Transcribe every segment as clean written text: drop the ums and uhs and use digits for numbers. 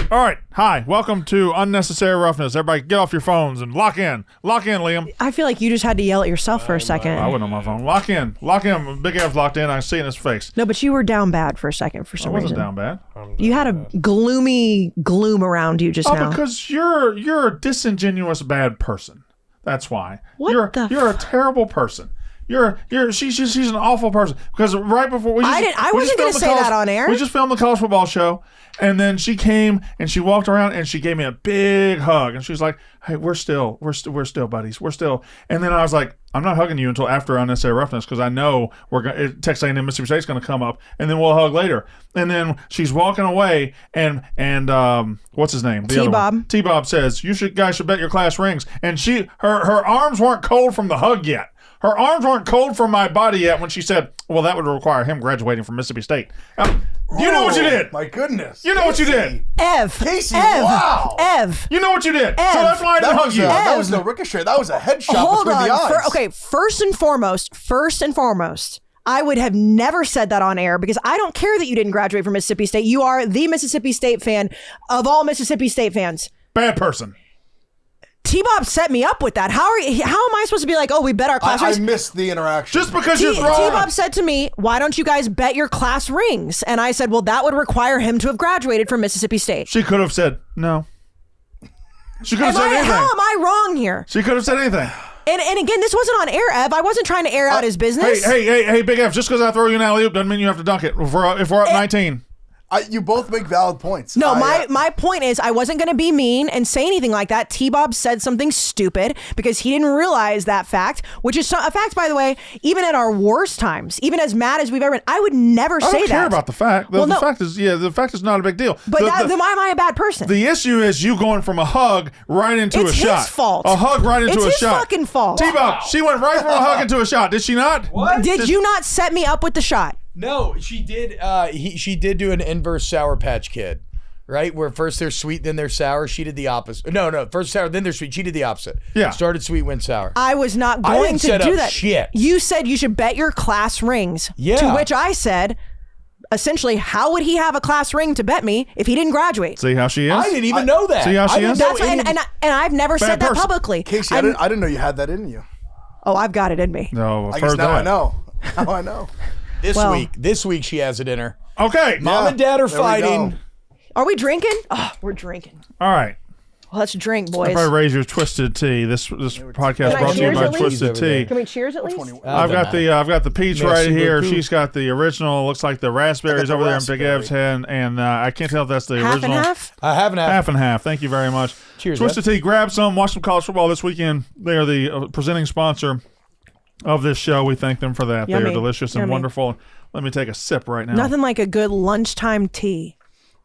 All right. Hi. Welcome to Unnecessary Roughness. Everybody get off your phones and lock in. Lock in, Liam. I feel like you just had to yell at yourself for a second. I wasn't on my phone. Lock in. Lock in. Big F's locked in. I see in his face. No, but you were down bad for a second for some reason. I wasn't down bad. You had a gloomy gloom around you just now. Because you're a disingenuous bad person. That's why. What you're a terrible person. She's an awful person. Because right before I wasn't going to say that on air. We just filmed the college football show, and then she came and she walked around and she gave me a big hug, and she was like, "Hey, we're still buddies. We're still." And then I was like, "I'm not hugging you until after Unnecessary Roughness because I know Texas A&M Mississippi State's going to come up, and then we'll hug later." And then she's walking away, and what's his name? T-Bob. T-Bob says, guys should bet your class rings," and her arms weren't cold from the hug yet. Her arms weren't cold from my body yet when she said, "Well, that would require him graduating from Mississippi State." You know what you did. My goodness. You know what you did. Kayce, wow. You know what you did. So that's why I didn't hug you. That was no ricochet. That was a headshot between the eyes. First and foremost, I would have never said that on air because I don't care that you didn't graduate from Mississippi State. You are the Mississippi State fan of all Mississippi State fans. Bad person. T-Bob set me up with that. How am I supposed to be like, oh, we bet our class rings? I missed the interaction. Just because you're wrong. T-Bob said to me, why don't you guys bet your class rings? And I said, well, that would require him to have graduated from Mississippi State. She could have said no. She could have said anything. How am I wrong here? She could have said anything. And again, this wasn't on air, Ev. I wasn't trying to air out his business. Hey, Big F, just because I throw you an alley-oop doesn't mean you have to dunk it if we're up 19. You both make valid points. No, my point is I wasn't going to be mean and say anything like that. T-Bob said something stupid because he didn't realize that fact, which is a fact, by the way, even at our worst times, even as mad as we've ever been, I would never say that. I don't care about the fact. The fact is not a big deal. But then why am I a bad person? The issue is you going from a hug right into a shot. It's his fault. A hug right into a shot. It's his fucking fault. T-Bob, she went right from a hug into a shot. Did she not? What? Did you not set me up with the shot? No, she did. She did do an inverse Sour Patch Kid, right? Where first they're sweet, then they're sour. She did the opposite. No, first sour, then they're sweet. She did the opposite. Yeah. Started sweet, went sour. I was not going to do that. Shit. You said you should bet your class rings. Yeah. To which I said, essentially, how would he have a class ring to bet me if he didn't graduate? See how she is? I didn't even know that. See how she is? That's and I've never said that publicly. Kayce, I didn't know you had that in you. Oh, I've got it in me. No, I guess now I know. Now I know. This week she has it in her. Okay. Mom and Dad are fighting. Are we drinking? Oh, we're drinking. All right. Well, let's drink, boys. Everybody raise your Twisted Tea. This podcast brought to you by Twisted Tea. Can we cheers at least? I've got the peach right here. She's got the original. Looks like the raspberries over there in Big Ev's hand, and I can't tell if that's the original. Half and half? Half and half. Half and half. Thank you very much. Cheers. Twisted Tea. Grab some. Watch some college football this weekend. They are the presenting sponsor of this show. We thank them for that. Yummy. They are delicious and wonderful. Let me take a sip right now. Nothing like a good lunchtime tea.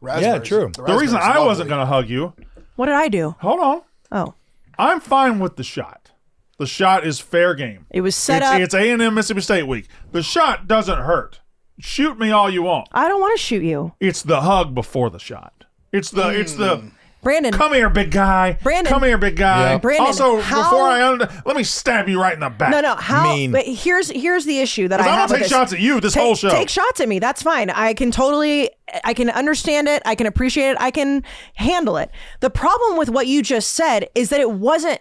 Yeah, true. The reason I wasn't going to hug you. What did I do? Hold on. Oh. I'm fine with the shot. The shot is fair game. It was set up. It's A&M Mississippi State week. The shot doesn't hurt. Shoot me all you want. I don't want to shoot you. It's the hug before the shot. It's the Brandon. Come here, big guy. Brandon. Come here, big guy. Yeah. Brandon, also, before let me stab you right in the back. No. How? Mean. But here's the issue that I have. I'm gonna take shots at you this whole show. Take shots at me. That's fine. I can understand it. I can appreciate it. I can handle it. The problem with what you just said is that it wasn't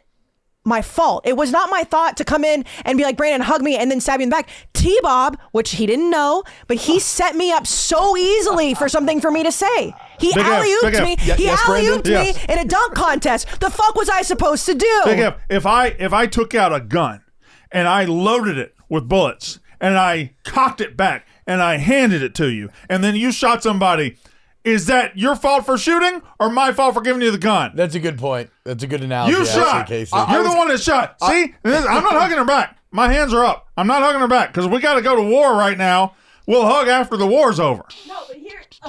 my fault. It was not my thought to come in and be like, Brandon, hug me, and then stab you in the back. T-Bob, which he didn't know, but he set me up so easily for something for me to say. He alley-ooped me. He alley-ooped me in a dunk contest. The fuck was I supposed to do? Big F, if I took out a gun and I loaded it with bullets and I cocked it back and I handed it to you and then you shot somebody, is that your fault for shooting or my fault for giving you the gun? That's a good point. That's a good analogy. You shot. You're the one that shot. See? I'm not hugging her back. My hands are up. I'm not hugging her back because we got to go to war right now. We'll hug after the war's over. No, but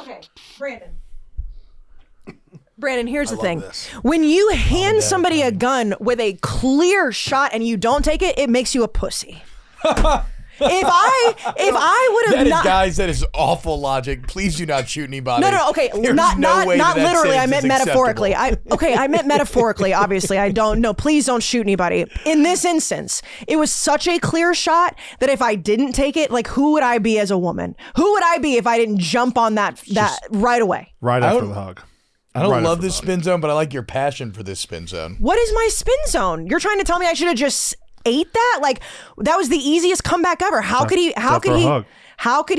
okay, Brandon, here's the thing. When you hand somebody a gun with a clear shot and you don't take it, it makes you a pussy. If I would have not, guys, that is awful logic. Please do not shoot anybody. No, okay, not literally. I meant metaphorically. I meant metaphorically. Obviously, I don't. No, please don't shoot anybody. In this instance, it was such a clear shot that if I didn't take it, like, who would I be as a woman? Who would I be if I didn't jump on that right away? Right after the hug. I don't right love after this that. spin zone, but I like your passion for this spin zone. What is my spin zone? You're trying to tell me I should have just ate that? Like, that was the easiest comeback ever. How could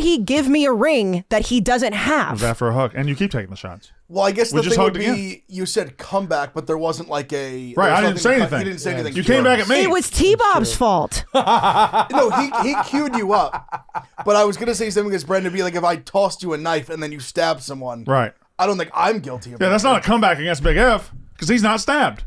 he give me a ring that he doesn't It was have? after a hug, and you keep taking the shots. Well, I guess We the just thing would hugged be you said comeback, but there wasn't like a Right, there was I didn't nothing say to cut- anything. You didn't say anything. You came back at me. It was T-Bob's fault. No, he queued you up. But I was gonna say something against Brendan, be like, if I tossed you a knife and then you stabbed someone, Right. I don't think I'm guilty of Yeah, that's not a comeback against Big F because he's not stabbed.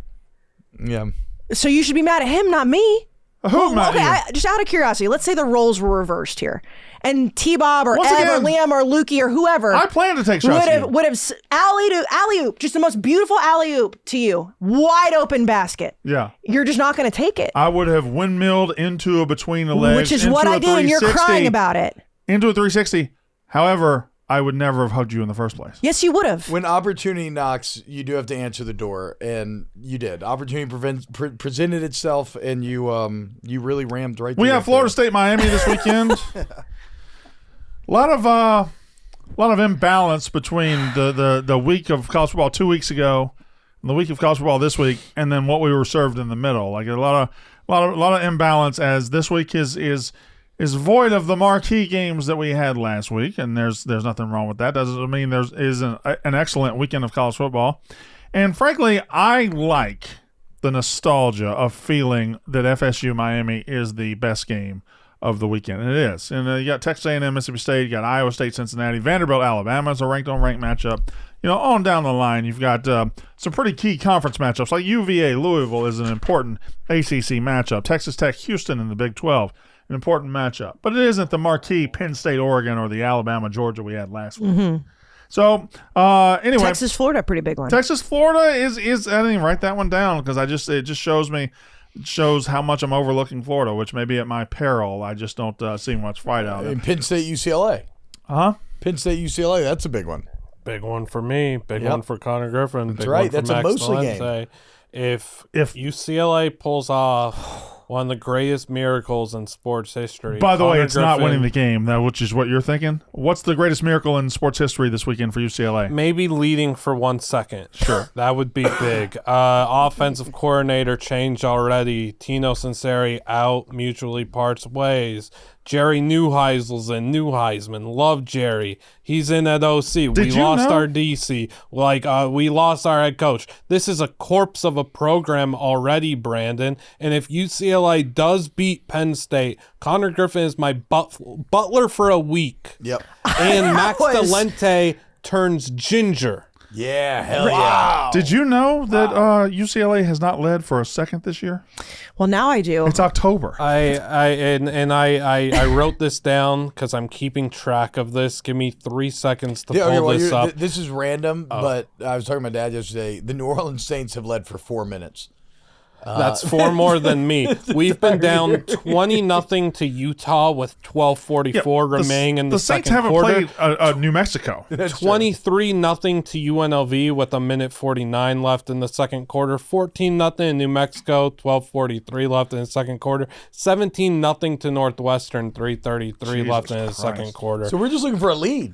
Yeah. So you should be mad at him, not me. Who am I? Okay, just out of curiosity, let's say the roles were reversed here, and T-Bob or Once Ed or again, Liam or Lukey or whoever I plan to take shots. would have alley oop, just the most beautiful alley oop to you, wide open basket. Yeah. You're just not going to take it, I would have windmilled into a between the legs, which is into what a I did, and you're 360, crying about it. into a 360. However, I would never have hugged you in the first place. Yes, you would have. When opportunity knocks, you do have to answer the door, and you did. Opportunity presented itself, and you really rammed right. We through have that Florida thing. State, Miami this weekend. A lot of imbalance between the week of college football 2 weeks ago, and the week of college football this week, and then what we were served in the middle. Like a lot of imbalance, as this week is void of the marquee games that we had last week, and there's nothing wrong with that. Doesn't mean there is an excellent weekend of college football. And frankly, I like the nostalgia of feeling that FSU Miami is the best game of the weekend, and it is. And you got Texas A&M Mississippi State, you got Iowa State Cincinnati, Vanderbilt Alabama is a ranked on ranked matchup. You know, on down the line, you've got some pretty key conference matchups like UVA Louisville is an important ACC matchup. Texas Tech Houston in the Big 12. An important matchup, but it isn't the marquee Penn State, Oregon, or the Alabama, Georgia we had last week. Mm-hmm. So anyway, Texas, Florida, pretty big one. Texas, Florida is I didn't even write that one down because it just shows how much I'm overlooking Florida, which may be at my peril. I just don't see much fight out of And it. Penn State, UCLA. Penn State, UCLA. That's a big one. Big one for me. Big Yep. one for Connor Griffin. That's big right. One for That's a Max Mosley game. Valente. If UCLA pulls off one of the greatest miracles in sports history. By the way, Connor it's not Griffin, winning the game, which is what you're thinking. What's the greatest miracle in sports history this weekend for UCLA? Maybe leading for 1 second. Sure. That would be big. Offensive coordinator change already. Tino Sinceri out, mutually parts ways. Jerry Neuheisel's in. Neuheisman. Love Jerry. He's in at OC. We you lost know? our DC. We lost our head coach. This is a corpse of a program already, Brandon. And if UCLA does beat Penn State, Connor Griffin is my butler for a week. Yep. And Max was- Valente turns ginger. Yeah, hell yeah. Did you know that UCLA has not led for a second this year? Well, now I do. It's October. I wrote this down because I'm keeping track of this. Give me 3 seconds to pull this up. This is random, but I was talking to my dad yesterday. The New Orleans Saints have led for 4 minutes. That's 4 more than me. We've been down 20-0 to Utah with 12:44 remaining in the Saints second haven't quarter. played New Mexico. 23-0 to UNLV with 1:49 left in the second quarter. 14-0 in New Mexico, 12:43 left in the second quarter. 17-0 to Northwestern, 3:33 left in the second quarter. So we're just looking for a lead.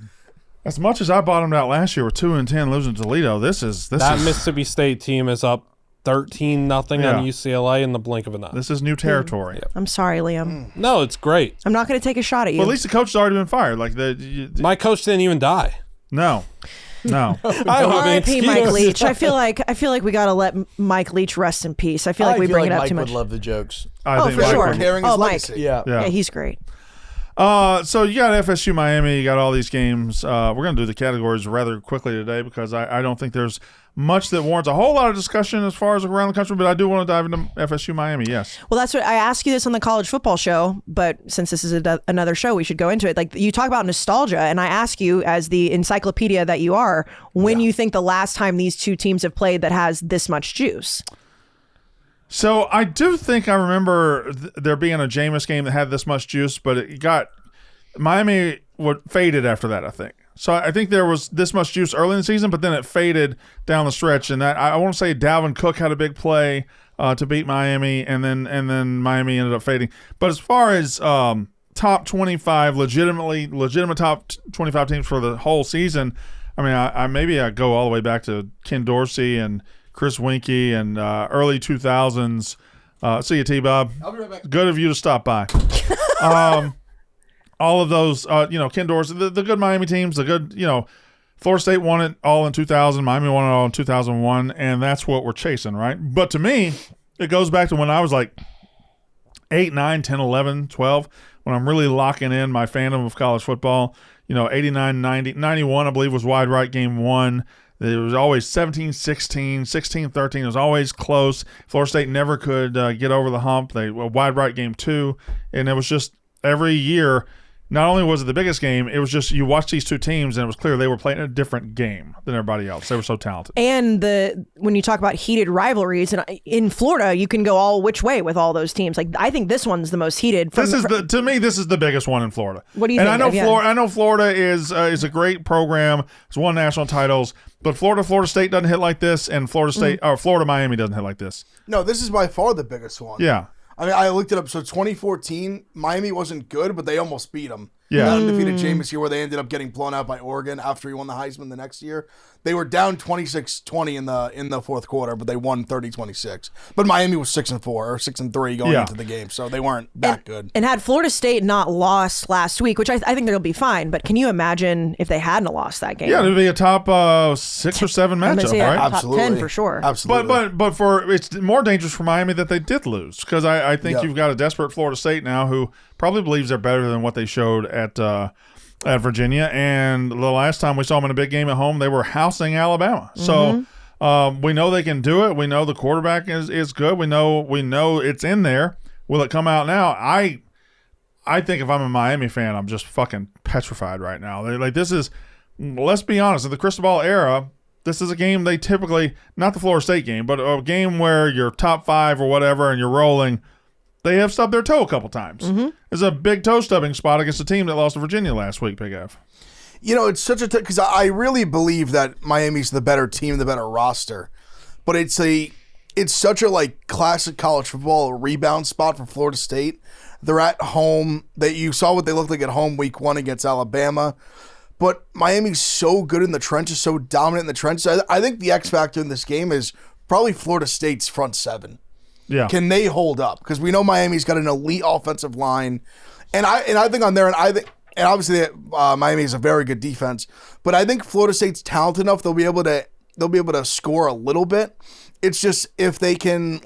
As much as I bottomed out last year with 2-10 losing to Toledo, this is Mississippi State team is up 13-0 Yeah. on UCLA in the blink of an eye. this is new territory. I'm sorry, Liam. No, it's great. I'm not going to take a shot at you. Well, at least the coach has already been fired. Like My coach didn't even die. no. I have an R.I.P. Mike excuse. Leach. I feel like we got to let Mike Leach rest in peace. I feel like we bring it up Mike too much. would love the jokes. I think for Mike sure. would- Carrying his Oh, Mike. legacy. Yeah. Yeah. Yeah, he's great. So you got FSU Miami, you got all these games. We're going to do the categories rather quickly today because I don't think there's much that warrants a whole lot of discussion as far as around the country, but I do want to dive into FSU Miami, yes. Well, that's what I asked you this on the college football show, but since this is another show, we should go into it. Like, you talk about nostalgia, and I ask you, as the encyclopedia that you are, when you think the last time these two teams have played that has this much juice. So I do think I remember there being a Jameis game that had this much juice, but it got Miami faded after that, I think. So I think there was this much juice early in the season, but then it faded down the stretch. And that I want to say Dalvin Cook had a big play to beat Miami, and then Miami ended up fading. But as far as top 25, legitimate top 25 teams for the whole season, I mean, I maybe I go all the way back to Ken Dorsey and Chris Winkie and early 2000s. See you, T-Bob. I'll be right back. Good of you to stop by. All of those, Ken Dorsey, the good Miami teams, the good, Florida State won it all in 2000. Miami won it all in 2001, and that's what we're chasing, right? But to me, it goes back to when I was like 8, 9, 10, 11, 12, when I'm really locking in my fandom of college football. 89, 90, 91, I believe, was wide right game 1. It was always 17-16, 16-13. It was always close. Florida State never could get over the hump. They were wide right game 2, and it was just every year. Not only was it the biggest game, it was just you watched these two teams, and it was clear they were playing a different game than everybody else. They were so talented. And when you talk about heated rivalries, and in Florida, you can go all which way with all those teams. Like I think this one's the most heated. To me, this is the biggest one in Florida. What do you think? And I know Florida is a great program. It's won national titles, but Florida State doesn't hit like this, and Florida Miami doesn't hit like this. No, this is by far the biggest one. Yeah. I mean, I looked it up. So 2014, Miami wasn't good, but they almost beat them. Yeah. That undefeated Jameis year where they ended up getting blown out by Oregon after he won the Heisman the next year. They were down 26-20 in the fourth quarter, but they won 30-26. But Miami was 6-4 or 6-3 going into the game, so they weren't that good. And had Florida State not lost last week, which I think they'll be fine, but can you imagine if they hadn't lost that game? Yeah, it'd be a top 6 or 7 matchup, right? Absolutely. Top 10 for sure. Absolutely. But it's more dangerous for Miami that they did lose, because I think you've got a desperate Florida State now who probably believes they're better than what they showed at Virginia. And the last time we saw them in a big game at home, they were housing Alabama. So we know they can do it. We know the quarterback is good. We know it's in there. Will it come out now? I think if I'm a Miami fan, I'm just fucking petrified right now. This is, let's be honest, in the crystal ball era, this is a game they typically, not the Florida State game, but a game where you're top 5 or whatever and you're rolling. They have stubbed their toe a couple times. It's a big toe stubbing spot against a team that lost to Virginia last week, Big F. It's such a because I really believe that Miami's the better team, the better roster, but it's such a classic college football rebound spot for Florida State. They're at home. You saw what they looked like at home week 1 against Alabama, but Miami's so good in the trenches, so dominant in the trenches. I think the X factor in this game is probably Florida State's front 7. Yeah. Can they hold up? Because we know Miami's got an elite offensive line, and I think on there, and obviously Miami is a very good defense, but I think Florida State's talented enough they'll be able to score a little bit. It's just if they can,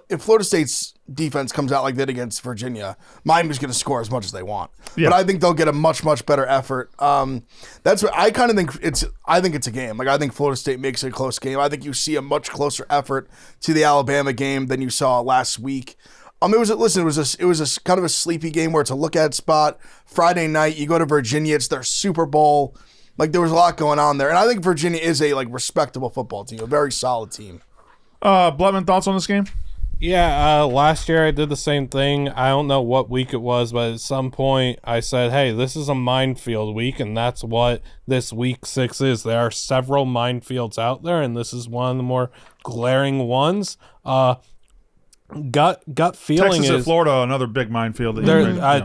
if Florida State's defense comes out like that against Virginia, Miami's going to score as much as they want. Yeah. But I think they'll get a much, much better effort. That's what I kind of think I think it's a game. I think Florida State makes it a close game. I think you see a much closer effort to the Alabama game than you saw last week. It was a kind of a sleepy game where it's a look-at spot. Friday night, you go to Virginia, it's their Super Bowl. There was a lot going on there. And I think Virginia is a respectable football team, a very solid team. Blutman, thoughts on this game? Yeah, last year I did the same thing. I don't know what week it was, but at some point I said, hey, this is a minefield week, and that's what this week 6 is. There are several minefields out there, and this is one of the more glaring ones. Gut feeling Texas is and Florida, another big minefield.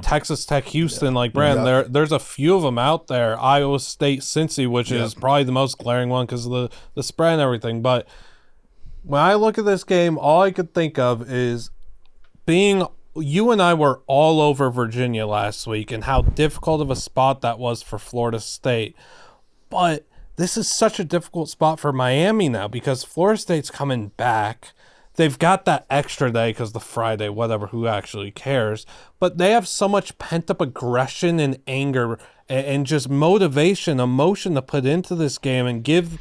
Texas Tech, Houston, there's a few of them out there. Iowa State, Cincy, which is probably the most glaring one because of the spread and everything, but when I look at this game, all I could think of is you and I were all over Virginia last week and how difficult of a spot that was for Florida State. But this is such a difficult spot for Miami now because Florida State's coming back. They've got that extra day because the Friday, whatever, who actually cares? But they have so much pent-up aggression and anger and just motivation, emotion to put into this game and give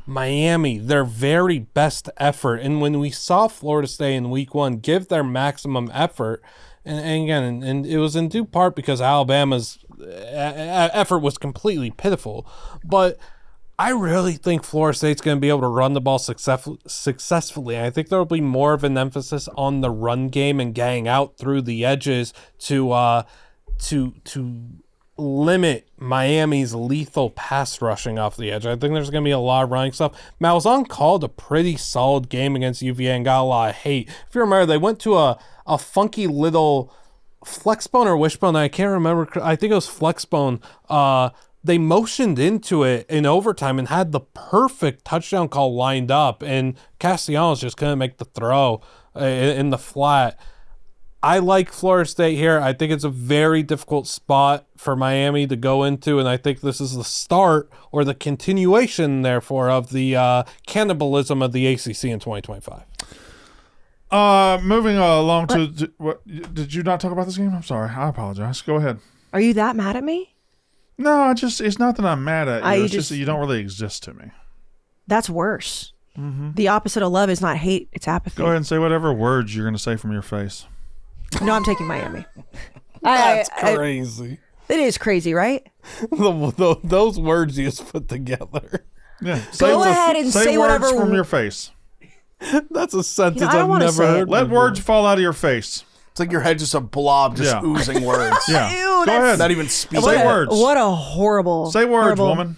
Miami their very best effort. And when we saw Florida State in week 1 give their maximum effort, and again, and it was in due part because Alabama's effort was completely pitiful, but I really think Florida State's going to be able to run the ball successfully. I think there will be more of an emphasis on the run game and getting out through the edges to limit Miami's lethal pass rushing off the edge. I think there's going to be a lot of running stuff. Malzahn called a pretty solid game against UVA and got a lot of hate. If you remember, they went to a funky little flexbone or wishbone. I can't remember. I think it was flexbone they motioned into it in overtime and had the perfect touchdown call lined up, and Castellanos just couldn't make the throw in the flat. I like Florida State here. I think it's a very difficult spot for Miami to go into, and I think this is the start or the continuation, therefore, of the cannibalism of the ACC in 2025. Moving along to what? Did you not talk about this game? I'm sorry. I apologize. Go ahead. Are you that mad at me? No, it's not that I'm mad at you. It's just that you don't really exist to me. That's worse. The opposite of love is not hate, it's apathy. Go ahead and say whatever words you're going to say from your face. No, I'm taking Miami. That's crazy. It is crazy, right? Those words you just put together. Yeah. Go ahead and say words whatever from your face. That's a sentence I don't I've wanna never say it. heard. Let before. words fall out of your face. It's like your head's just a blob, just Yeah. oozing words. Yeah. Ew, Go ahead. Not even speaking. Say words. What a horrible. Say words, horrible- woman.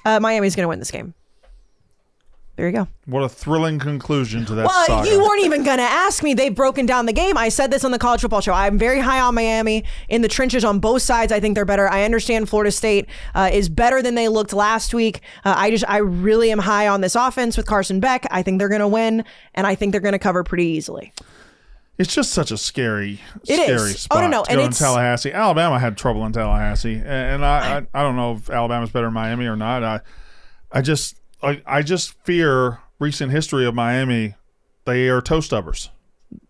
Miami's going to win this game. There you go. What a thrilling conclusion to that Well, saga. you weren't even going to ask me. They've broken down the game. I said this on the college football show. I'm very high on Miami in the trenches on both sides. I think they're better. I understand Florida State is better than they looked last week. I really am high on this offense with Carson Beck. I think they're going to win, and I think they're going to cover pretty easily. It's just such a scary It is. spot Oh, no. to And go in it's- Tallahassee. Alabama had trouble in Tallahassee, and I don't know if Alabama's better than Miami or not. I just fear recent history of Miami. They are toe stubbers.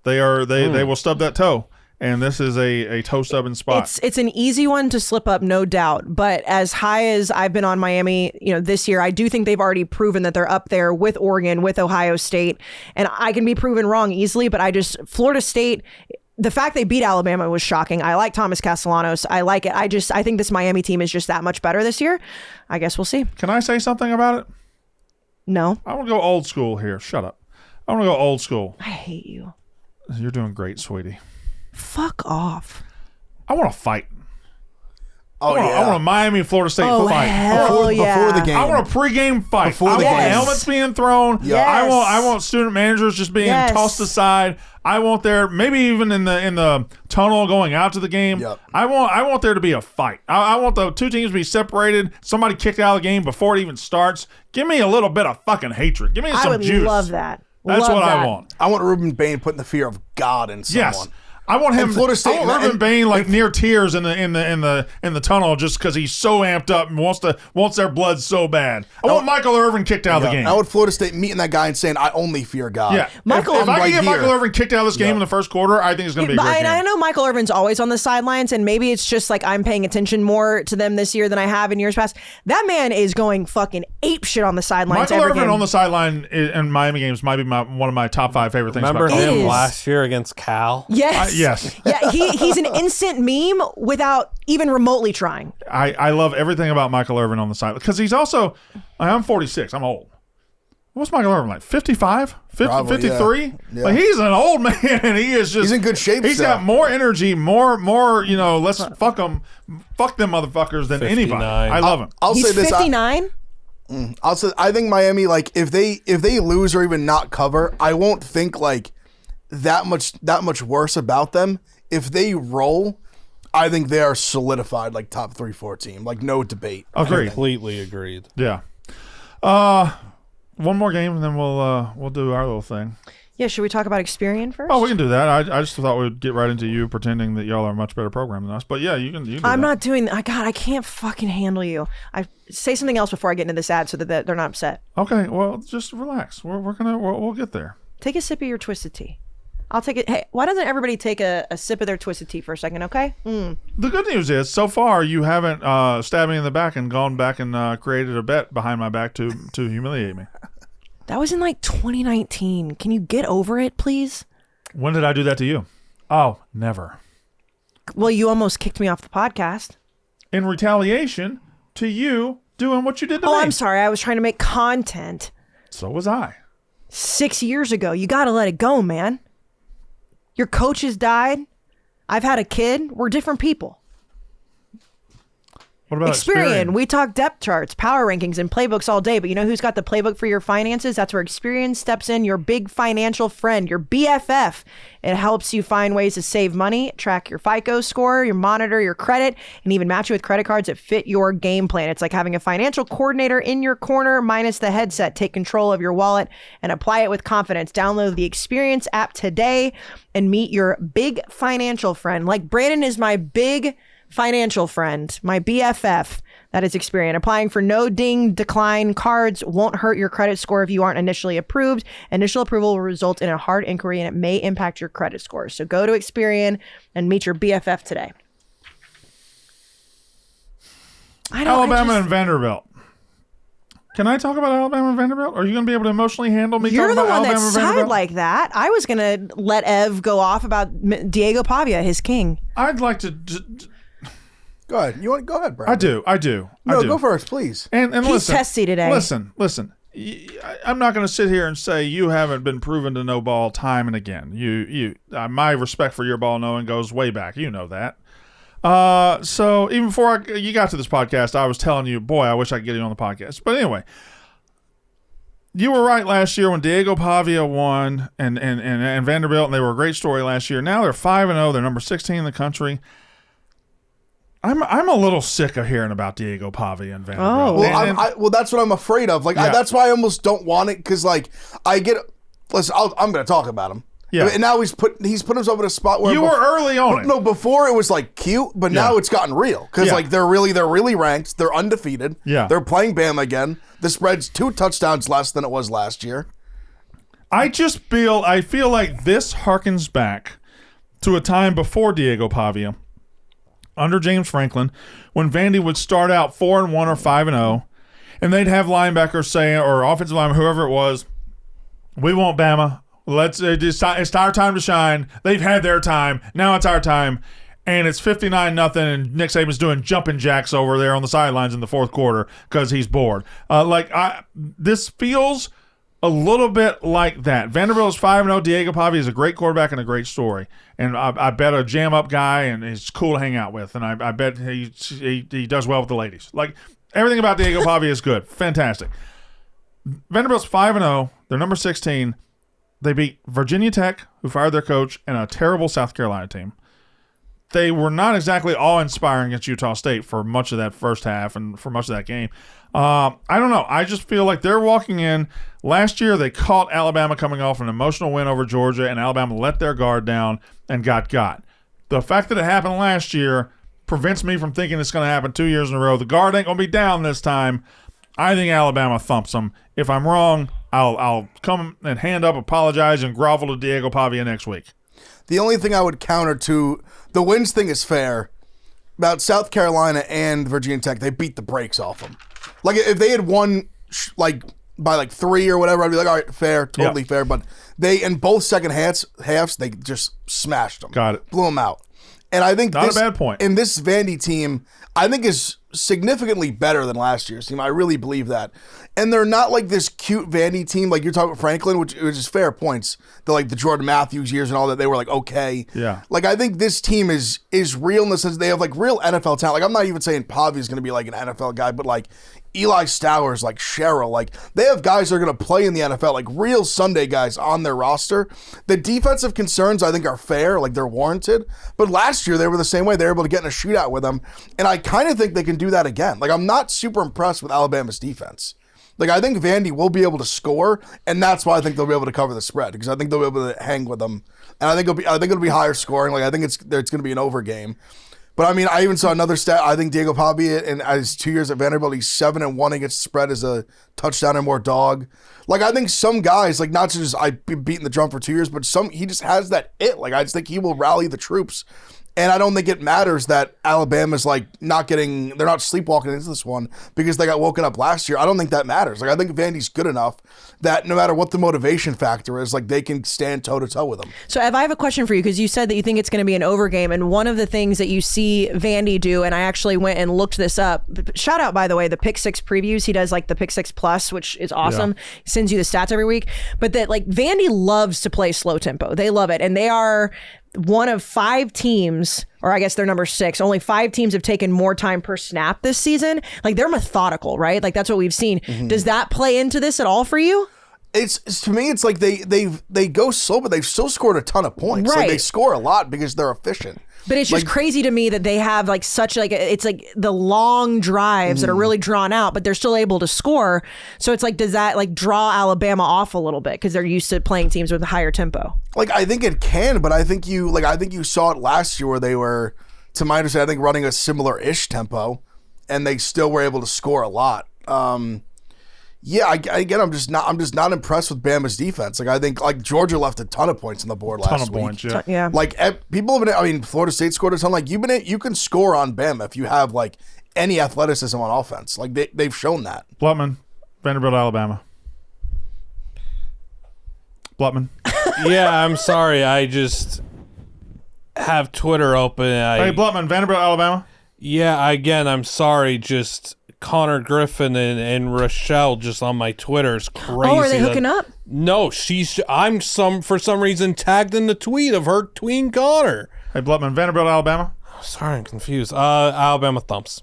They will stub that toe, and this is a toe stubbing spot. It's an easy one to slip up, no doubt. But as high as I've been on Miami, this year, I do think they've already proven that they're up there with Oregon, with Ohio State, and I can be proven wrong easily. But Florida State. The fact they beat Alabama was shocking. I like Thomas Castellanos. I like it. I think this Miami team is just that much better this year. I guess we'll see. Can I say something about it? No. I want to go old school here. Shut up. I want to go old school. I hate you. You're doing great, sweetie. Fuck off. I want to fight. Oh, I want a Miami Florida State fight. Hell Before the game. I want a pregame fight. Before I the want game. helmets being thrown. Yes. I want student managers just being Yes. tossed aside. I want there maybe even in the tunnel going out to the game. Yep. I want there to be a fight. I want the two teams to be separated. Somebody kicked out of the game before it even starts. Give me a little bit of fucking hatred. Give me I some would juice. love that. That's Love what I that. want. I want Ruben Bain putting the fear of God in someone. Yes. I want him. And Florida State- I want Ruben and- Bain like near tears in the tunnel just because he's so amped up and wants their blood so bad. I want Michael Irvin kicked out of the game. I want Florida State meeting that guy and saying, I only fear God. Yeah, Michael- If I right can get Michael here. Irvin kicked out of this game in the first quarter, I think it's going to be a great And I game. know Michael Irvin's always on the sidelines, and maybe it's just like I'm paying attention more to them this year than I have in years past. That man is going fucking ape shit on the sidelines. Michael every Irvin game. on the sideline in Miami games might be one of my top 5 favorite things. Remember about him Is. last year against Cal? Yes. Yes. Yeah, he's an instant meme without even remotely trying. I love everything about Michael Irvin on the side because he's also. I'm 46. I'm old. What's Michael Irvin like? 55? Probably, 53? yeah. Like he's an old man and he is just. He's in good shape He's still. got more energy, more. Let's fuck them motherfuckers than 59. anybody. I love him. I'll He's say this. 59. I think Miami, like, if they lose or even not cover, I won't think like that much worse about them. If they roll, I think they are solidified like top 3-4 team, like no debate. Agreed. Completely agreed. Yeah. One more game and then we'll do our little thing. Yeah, should we talk about Experian first? Oh, we can do that. I just thought we'd get right into you pretending that y'all are a much better program than us. But yeah, you can do I'm that. not doing that. God, I can't fucking handle you. I say something else before I get into this ad so that they're not upset. Okay, well, just relax. We'll get there. Take a sip of your Twisted Tea. I'll take it. Hey, why doesn't everybody take a sip of their Twisted Tea for a second, okay? The good news is, so far, you haven't stabbed me in the back and gone back and created a bet behind my back to humiliate me. That was in like 2019. Can you get over it, please? When did I do that to you? Oh, never. Well, you almost kicked me off the podcast. In retaliation to you doing what you did to me. Oh, I'm sorry. I was trying to make content. So was I. 6 years ago. You got to let it go, man. Your coach has died. I've had a kid. We're different people. What about Experian? We talk depth charts, power rankings, and playbooks all day, but you know who's got the playbook for your finances? That's where Experian steps in, your big financial friend, your BFF. It helps you find ways to save money, track your FICO score, monitor your credit, and even match you with credit cards that fit your game plan. It's like having a financial coordinator in your corner minus the headset. Take control of your wallet and apply it with confidence. Download the Experian app today and meet your big financial friend. Like Brandon is my big financial friend, my BFF. That is Experian. Applying for no ding decline cards won't hurt your credit score if you aren't initially approved. Initial approval will result in a hard inquiry and it may impact your credit score. So go to Experian and meet your BFF today. Alabama and Vanderbilt. Can I talk about Alabama and Vanderbilt? Are you going to be able to emotionally handle me You're talking the about one that Alabama and sighed Vanderbilt? like that. I was going to let Ev go off about Diego Pavia, his king. I'd like to... Go ahead. You want go ahead, Brad? I do. No, go first, please. And He's listen, testy today. Listen. I'm not going to sit here and say you haven't been proven to know ball time and again. My respect for your ball knowing goes way back. You know that. So even before you got to this podcast, I was telling you, boy, I wish I could get you on the podcast. But anyway, you were right last year when Diego Pavia won and Vanderbilt, and they were a great story last year. Now they're 5-0. They're number 16 in the country. I'm a little sick of hearing about Diego Pavia and Vanderbilt. Well, well, that's what I'm afraid of. Like, Yeah. that's why I almost don't want it because, like, listen, I'm going to talk about him. Yeah. And now he's put himself in a spot where You were early on it. No, before it was like cute, but now it's gotten real because Yeah. like they're really ranked. They're undefeated. Yeah. They're playing Bama again. The spread's 2 touchdowns less than it was last year. I feel like this harkens back to a time before Diego Pavia, under James Franklin, when Vandy would start out 4-1 or 5-0, and they'd have linebackers saying, or offensive lineman, whoever it was, "We want Bama. It's our time to shine. They've had their time. Now it's our time." And it's 59-0, and Nick Saban's doing jumping jacks over there on the sidelines in the fourth quarter because he's bored. This feels a little bit like that. Vanderbilt is 5-0. Diego Pavia is a great quarterback and a great story. And I bet a jam-up guy, and he's cool to hang out with. And I bet he does well with the ladies. Like, everything about Diego Pavia is good. Fantastic. Vanderbilt's 5-0. They're number 16. They beat Virginia Tech, who fired their coach, and a terrible South Carolina team. They were not exactly awe-inspiring against Utah State for much of that first half and for much of that game. I don't know. I just feel like they're walking in. Last year, they caught Alabama coming off an emotional win over Georgia, and Alabama let their guard down and got. The fact that it happened last year prevents me from thinking it's going to happen 2 years in a row. The guard ain't going to be down this time. I think Alabama thumps them. If I'm wrong, I'll come and hand up, apologize, and grovel to Diego Pavia next week. The only thing I would counter to the wins thing is fair. About South Carolina and Virginia Tech, they beat the brakes off them. Like, if they had won by 3 or whatever, I'd be like, all right, fair, totally fair. But they, in both second halves, they just smashed them. Got it. Blew them out. And I think Not a bad point. And this Vandy team, I think, is significantly better than last year's team. I really believe that. And they're not like this cute Vandy team like you're talking about Franklin, which is fair points. The like the Jordan Matthews years and all that, they were like okay. Yeah. Like, I think this team is real in the sense they have like real NFL talent. Like, I'm not even saying Pavia's going to be like an NFL guy, but like Eli Stowers, like Sherrill, like they have guys that are going to play in the NFL, like real Sunday guys on their roster. The defensive concerns, I think, are fair, like they're warranted. But last year they were the same way. They were able to get in a shootout with them, and I kind of think they can do that again. Like, I'm not super impressed with Alabama's defense. Like, I think Vandy will be able to score, and that's why I think they'll be able to cover the spread because I think they'll be able to hang with them, and I think it'll be higher scoring. Like, I think it's going to be an over game. But I mean, I even saw another stat. I think Diego Pavia, in his 2 years at Vanderbilt, he's 7-1 against the spread as a touchdown or more dog. Like, I think some guys, like, not just I've been beating the drum for 2 years, but he just has that it. Like, I just think he will rally the troops. And I don't think it matters that Alabama's like they're not sleepwalking into this one because they got woken up last year. I don't think that matters. Like, I think Vandy's good enough that no matter what the motivation factor is, like, they can stand toe to toe with them. So, Ev, I have a question for you because you said that you think it's going to be an over game. And one of the things that you see Vandy do, and I actually went and looked this up. Shout out, by the way, the Pick Six previews. He does like the Pick Six Plus, which is awesome. Yeah. He sends you the stats every week. But that, like, Vandy loves to play slow tempo. They love it. And they are one of 5 teams, or I guess they're number 6. Only 5 teams have taken more time per snap this season. Like, they're methodical, right? Like, that's what we've seen. Does that play into this at all for you? It's to me, it's like they go slow, but they've still scored a ton of points. Right. Like, they score a lot because they're efficient. But it's just crazy to me that they have like such like it's like the long drives that are really drawn out, but they're still able to score. So it's like, does that like draw Alabama off a little bit because they're used to playing teams with a higher tempo? Like, I think it can, but I think you saw it last year where they were, to my understanding, I think running a similar-ish tempo, and they still were able to score a lot. I'm just not impressed with Bama's defense. Like, I think like Georgia left a ton of points on the board last week. Points, yeah. Yeah. Like, people have been. I mean, Florida State scored a ton. Like, you can score on Bama if you have like any athleticism on offense. Like, they've shown that. Blutman, Vanderbilt, Alabama. Blutman. Yeah, I'm sorry. I just have Twitter open. Hey, Blutman, Vanderbilt, Alabama. Yeah, again, I'm sorry. Just Connor Griffin and Rochelle just on my Twitter is crazy. Oh, are they hooking up? No, for some reason tagged in the tweet of her tweeting Connor. Hey, Blutman, Vanderbilt, Alabama. Sorry, I'm confused. Alabama thumps.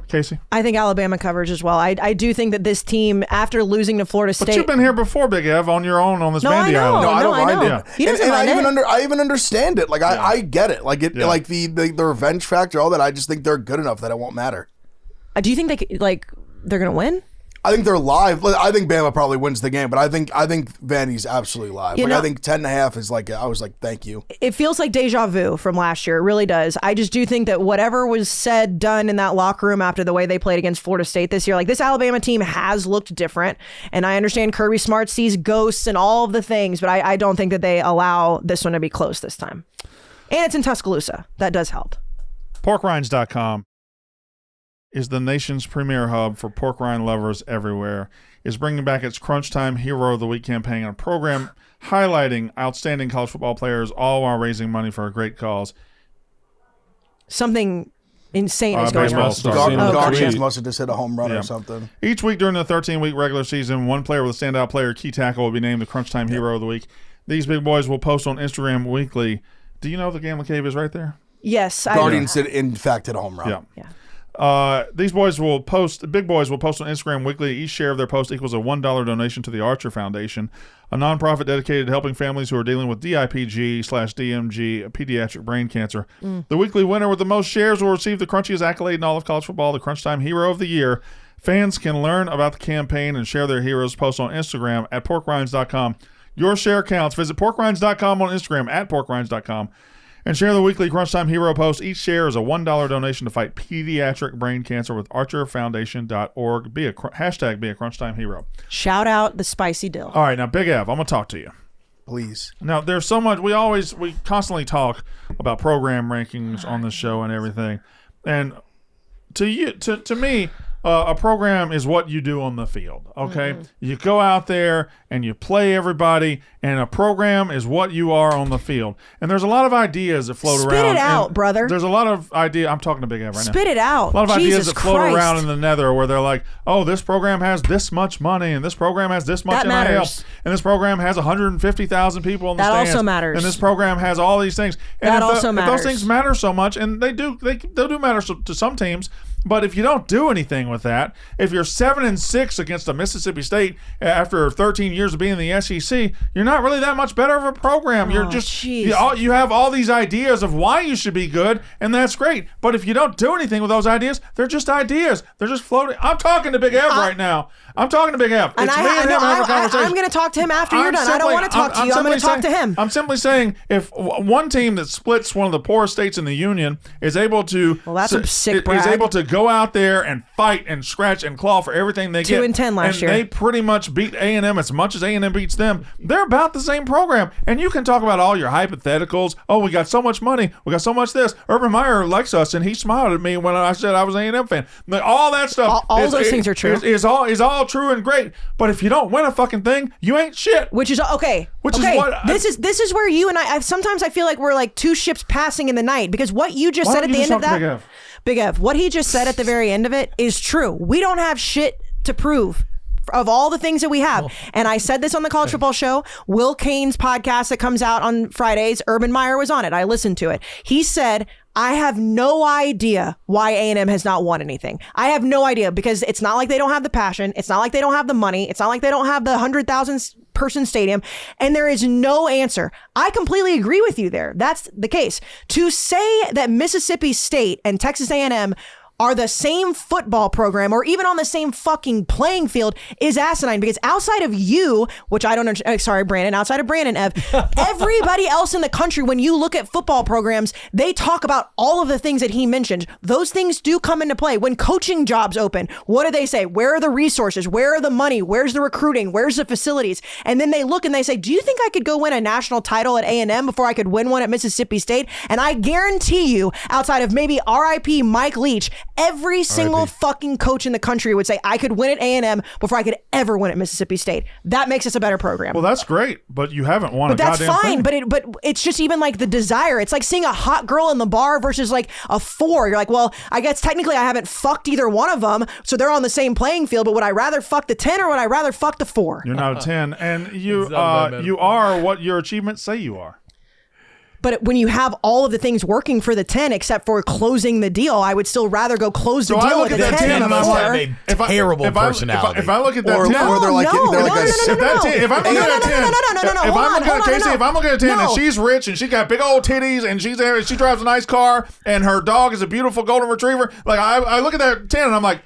Kayce. I think Alabama covers as well. I do think that this team, after losing to Florida State, But you've been here before, Big Ev, on your own on this No, I Vandy know. Island. No, I don't I mind know. it. He doesn't and mind it. I even understand it. Like, I get it. Like, like the revenge factor, all that. I just think they're good enough that it won't matter. do you think they're gonna win? I think they're live. I think Bama probably wins the game, but I think Vandy's absolutely live. You Like, know- I think 10.5 is like, I was like, thank you. It feels like deja vu from last year. It really does. I just do think that whatever was said, done in that locker room after the way they played against Florida State this year, like this Alabama team has looked different. And I understand Kirby Smart sees ghosts and all of the things, but I don't think that they allow this one to be close this time. And it's in Tuscaloosa. That does help. PorkRinds.com is the nation's premier hub for pork rind lovers everywhere. Is bringing back its Crunch Time Hero of the Week campaign, a program highlighting outstanding college football players, all while raising money for a great cause. Something insane is going baseball on. star. Garchins must have just hit a home run or something. Each week during the 13-week regular season, one player with a standout player key tackle will be named the Crunch Time Hero of the Week. These big boys will post on Instagram weekly. Do you know the Gambling Cave is right there? Yes. Guardians did, in fact, hit a home run. Yeah. These boys will post, the big boys will post on Instagram weekly. Each share of their post equals a $1 donation to the Archer Foundation, a nonprofit dedicated to helping families who are dealing with DIPG/DMG, pediatric brain cancer. The weekly winner with the most shares will receive the crunchiest accolade in all of college football, the Crunch Time Hero of the Year. Fans can learn about the campaign and share their heroes' posts on Instagram at porkrinds.com. Your share counts. Visit porkrinds.com on Instagram at porkrinds.com. And share the weekly Crunch Time Hero post. Each share is a $1 donation to fight pediatric brain cancer with archerfoundation.org. Be a Crunch Time Hero. Shout out the spicy dill. All right, now Big Ev, I'm gonna talk to you. Please. Now there's so much we constantly talk about program rankings on the show and everything. And to me, a program is what you do on the field. Okay, you go out there and you play everybody, and a program is what you are on the field. And there's a lot of ideas that float around. Spit it out, and brother. There's a lot of ideas. I'm talking to Big Ev right now. Spit it out. A lot of ideas Jesus that float Christ. around in the nether where they're like, oh, this program has this much money, and this program has this much That NIL, matters. and this program has 150,000 people in the That stands. also matters. And this program has all these things. And That if also if matters. those things matter so much, and they do matter to some teams, but if you don't do anything with that, if you're 7-6 against a Mississippi State after 13 years of being in the SEC, you're not really that much better of a program. You're just jeez. you have all these ideas of why you should be good, and that's great. But if you don't do anything with those ideas, they're just ideas. They're just floating. I'm talking to Big Ev right now. I'm talking to Big Ev. And It's me and him having a conversation. I'm going to talk to him after you're done. I don't want to talk to you. I'm going to talk to him. I'm simply saying, if one team that splits one of the poorest states in the union is able to, Well, that's a sick is brag. able to go out there and fight and scratch and claw for everything they get. 2-10 last and year. They pretty much beat A&M as much as A&M beats them. They're about the same program. And you can talk about all your hypotheticals. Oh, we got so much money. We got so much this. Urban Meyer likes us, and he smiled at me when I said I was an A&M fan. Like, all that stuff. All those things are true. Is all true and great. But if you don't win a fucking thing, you ain't shit. Which is okay. Which is okay. what this is where you and I sometimes I feel like we're like two ships passing in the night, because what you just Why said don't at you the just end of talk to that, Big Ev, what he just said at the very end of it is true. We don't have shit to prove of all the things that we have. And I said this on the College Football Show. Will Kane's podcast that comes out on Fridays, Urban Meyer was on it. I listened to it. He said, I have no idea why A&M has not won anything. I have no idea, because it's not like they don't have the passion. It's not like they don't have the money. It's not like they don't have the 100,000 person stadium. And there is no answer. I completely agree with you there. That's the case. To say that Mississippi State and Texas A&M are the same football program or even on the same fucking playing field is asinine, because outside of you, which I don't understand, sorry, Brandon, outside of Brandon, Ev, everybody else in the country, when you look at football programs, they talk about all of the things that he mentioned. Those things do come into play. When coaching jobs open, what do they say? Where are the resources? Where are the money? Where's the recruiting? Where's the facilities? And then they look and they say, do you think I could go win a national title at A&M before I could win one at Mississippi State? And I guarantee you, outside of maybe RIP Mike Leach, every single fucking coach in the country would say, I could win at A&M before I could ever win at Mississippi State. That makes us a better program. Well, that's great, but you haven't won but a that's goddamn fine. thing. But it's just even like the desire. It's like seeing a hot girl in the bar versus like a 4. You're like, well, I guess technically I haven't fucked either one of them, so they're on the same playing field. But would I rather fuck the 10 or would I rather fuck the 4? You're not a 10, and you are what your achievements say you are. But when you have all of the things working for the 10, except for closing the deal, I would still rather go close the deal with a 10 than and a I'm 4. like, terrible personality. If I look at that Or 10, they're like, if I'm looking at a 10, if I'm looking at Kayce, if I'm looking at a 10 and No. she's rich and she got big old titties and she drives a nice car and her dog is a beautiful golden retriever, like I look at that 10 and I'm like,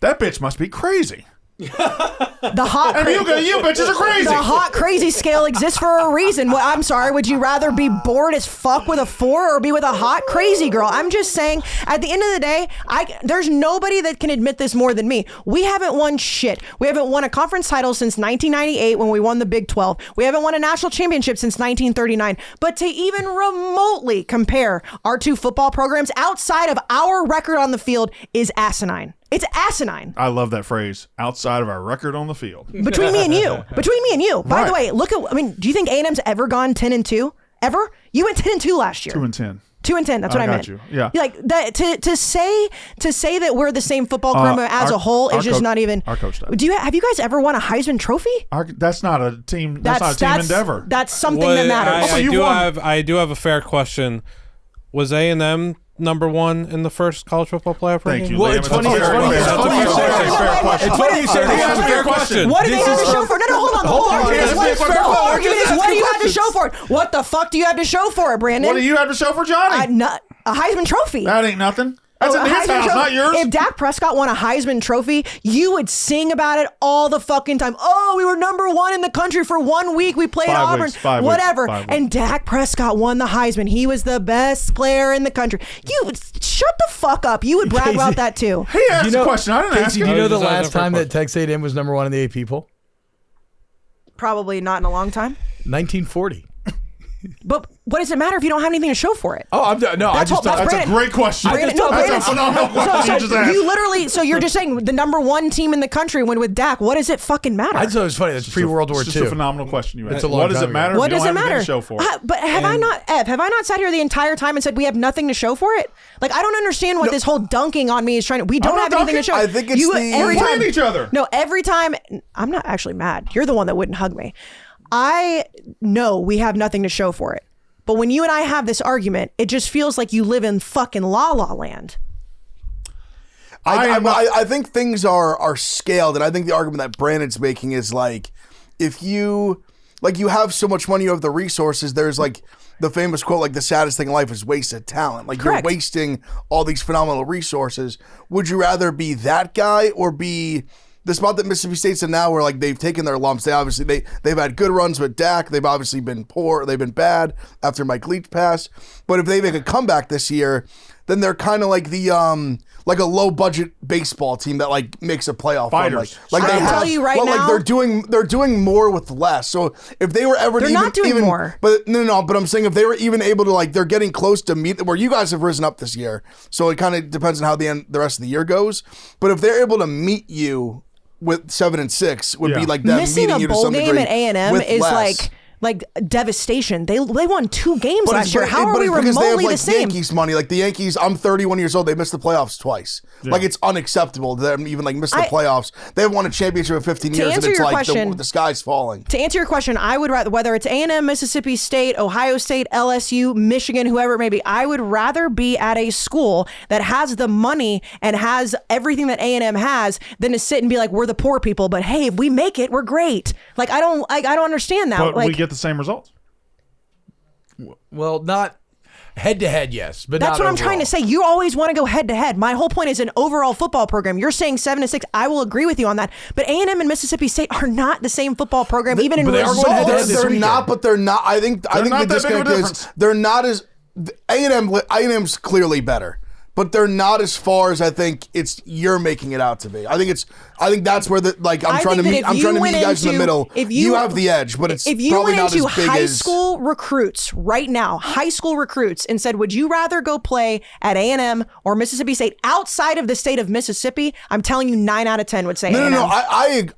that bitch must be crazy. The hot And you bitches are crazy. The hot crazy scale exists for a reason. Well, I'm sorry. Would you rather be bored as fuck with a 4 or be with a hot crazy girl? I'm just saying, at the end of the day, there's nobody that can admit this more than me. We haven't won shit. We haven't won a conference title since 1998 when we won the Big 12. We haven't won a national championship since 1939. But to even remotely compare our two football programs outside of our record on the field is asinine. It's asinine. I love that phrase, outside of our record on the field. Between me and you. Between me and you. By the Right. way, do you think A&M's ever gone 10-2? Ever? You went 10-2 last year. 2-10. 2-10. That's what I got meant. you. Yeah. Like that to say that we're the same football program as a whole is just not even. Our coach does. Have you guys ever won a Heisman Trophy? That's not a team. That's not a team endeavor. That's something that matters. I do have a fair question. Was A&M number 1 in the first college football playoff Thank ranking? you. Well, Liam. it's funny you say That's a fair question. What do they have to show for it? No, hold on. Argue this. What do you have to show for it? What the fuck do you have to show for it, Brandon? What do you have to show for Johnny? A Heisman Trophy. That ain't nothing. That's in A his Heisman house, Trophy. not yours. If Dak Prescott won a Heisman Trophy, you would sing about it all the fucking time. Oh, we were number 1 in the country for 1 week. We played Auburn, whatever. And Dak Prescott won the Heisman. He was the best player in the country. You shut the fuck up. You would brag about that too. He asked a question. I didn't ask Do him. you know the just last asking for a time that question. Texas A&M was number 1 in the AP poll? Probably not in a long time. 1940. But what does it matter if you don't have anything to show for it? Oh, I just that's thought That's Brandon. a great question. Brandon, That's Brandon. a phenomenal question you just asked. You literally, so you're just saying the number 1 team in the country went with Dak. What does it fucking matter? I just thought it was funny. That's pre-World War It's II. just a phenomenal question you asked. It's a long What does time it matter? ago. What if you does don't it have anything matter? to show for it? But have I not sat here the entire time and said we have nothing to show for it? Like, I don't understand what this whole dunking on me is trying to. We don't not have anything to dunking. show. I think it's every We're time. playing each other. No, every time. I'm not actually mad. You're the one that wouldn't hug me. I know we have nothing to show for it. But when you and I have this argument, it just feels like you live in fucking la la land. I think things are scaled, and I think the argument that Brandon's making is like, if you have so much money, you have the resources. There's like the famous quote, like the saddest thing in life is wasted talent. Like Correct. You're wasting all these phenomenal resources. Would you rather be that guy or be the spot that Mississippi State's in now, where like they've taken their lumps? They obviously they've had good runs with Dak. They've obviously been poor. They've been bad after Mike Leach passed. But if they make a comeback this year, then they're kind of like the like a low budget baseball team that like makes a playoff run. Fighters. Like I they can tell have, you right well, now- like they're doing more with less. So if they were ever They're not doing more. But no. But I'm saying if they were even able to, like, they're getting close to meet where you guys have risen up this year. So it kind of depends on how the rest of the year goes. But if they're able to meet you with 7 and 6, would be like them Missing meeting a you to bowl some game degree at A&M with is less. like like devastation. They won 2 games But last year. How are we because they have remotely like the same? Yankees money. Like the Yankees, I'm 31 years old. They missed the playoffs twice. Like it's unacceptable to them even like miss the playoffs. They have won a championship in 15 years, and answer it's your like question- the sky's falling. To answer your question, I would rather, whether it's A&M, Mississippi State, Ohio State, LSU, Michigan, whoever it may be, I would rather be at a school that has the money and has everything that A&M has than to sit and be like, we're the poor people, but hey, if we make it, we're great. Like I don't understand that. But like we get the same results. Well, not head to head, yes, but that's not what I'm trying to say. You always want to go head to head. My whole point is an overall football program. You're saying 7-6. I will agree with you on that. But A&M and Mississippi State are not the same football program, even in but they are going head-to-head results. this They're weekend. not, but they're not. I think not the that big of a disconnect is difference. they're not as A&M's clearly better, but they're not as far as I think you're making it out to be. I think that's where I'm trying to meet you guys in the middle. You have the edge, but it's if you probably went not into as big high as school recruits right now, high school recruits, and said, would you rather go play at A&M or Mississippi State outside of the state of Mississippi? I'm telling you, 9 out of 10 would say No, A&M.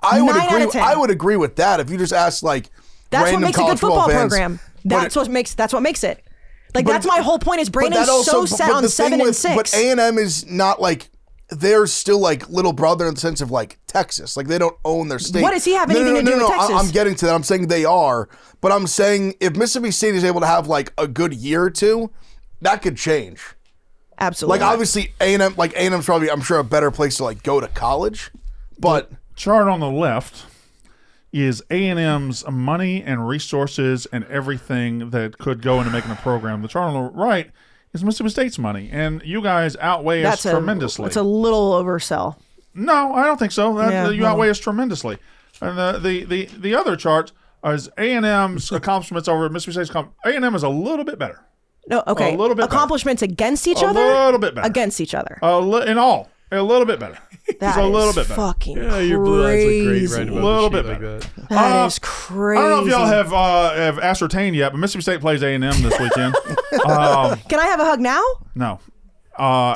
I would 9 out agree. of 10. I would agree with that. If you just ask like That's what random makes a college good football fans, program. but That's what makes it. Like But that's it- my whole point. Is but Brandon's that also- so set but on the thing 7 and with- 6. But A&M is not like they're still like little brother in the sense of like Texas. Like they don't own their state. What does he have anything to do with Texas? I'm getting to that. I'm saying they are, but I'm saying if Mississippi State is able to have like a good year or two, that could change. Absolutely. Like obviously A&M, like A&M's probably I'm sure a better place to like go to college, but Chart on the left is A&M's money and resources and everything that could go into making a program. The chart on the right is Mississippi State's money, and you guys outweigh us tremendously. It's a little oversell. No, I don't think so. You well. outweigh us tremendously. And the other chart is A&M's accomplishments over Mississippi State's. A&M is a little bit better. No, okay. A little bit better. Accomplishments against each A other. little bit better. Against each other. In all, a little bit better. That Just a little is bit better. fucking your blue eyes look great crazy. right above A little the sheet bit like better. that. That is crazy. I don't know if y'all have ascertained yet, but Mississippi State plays A&M this weekend. Can I have a hug now? No.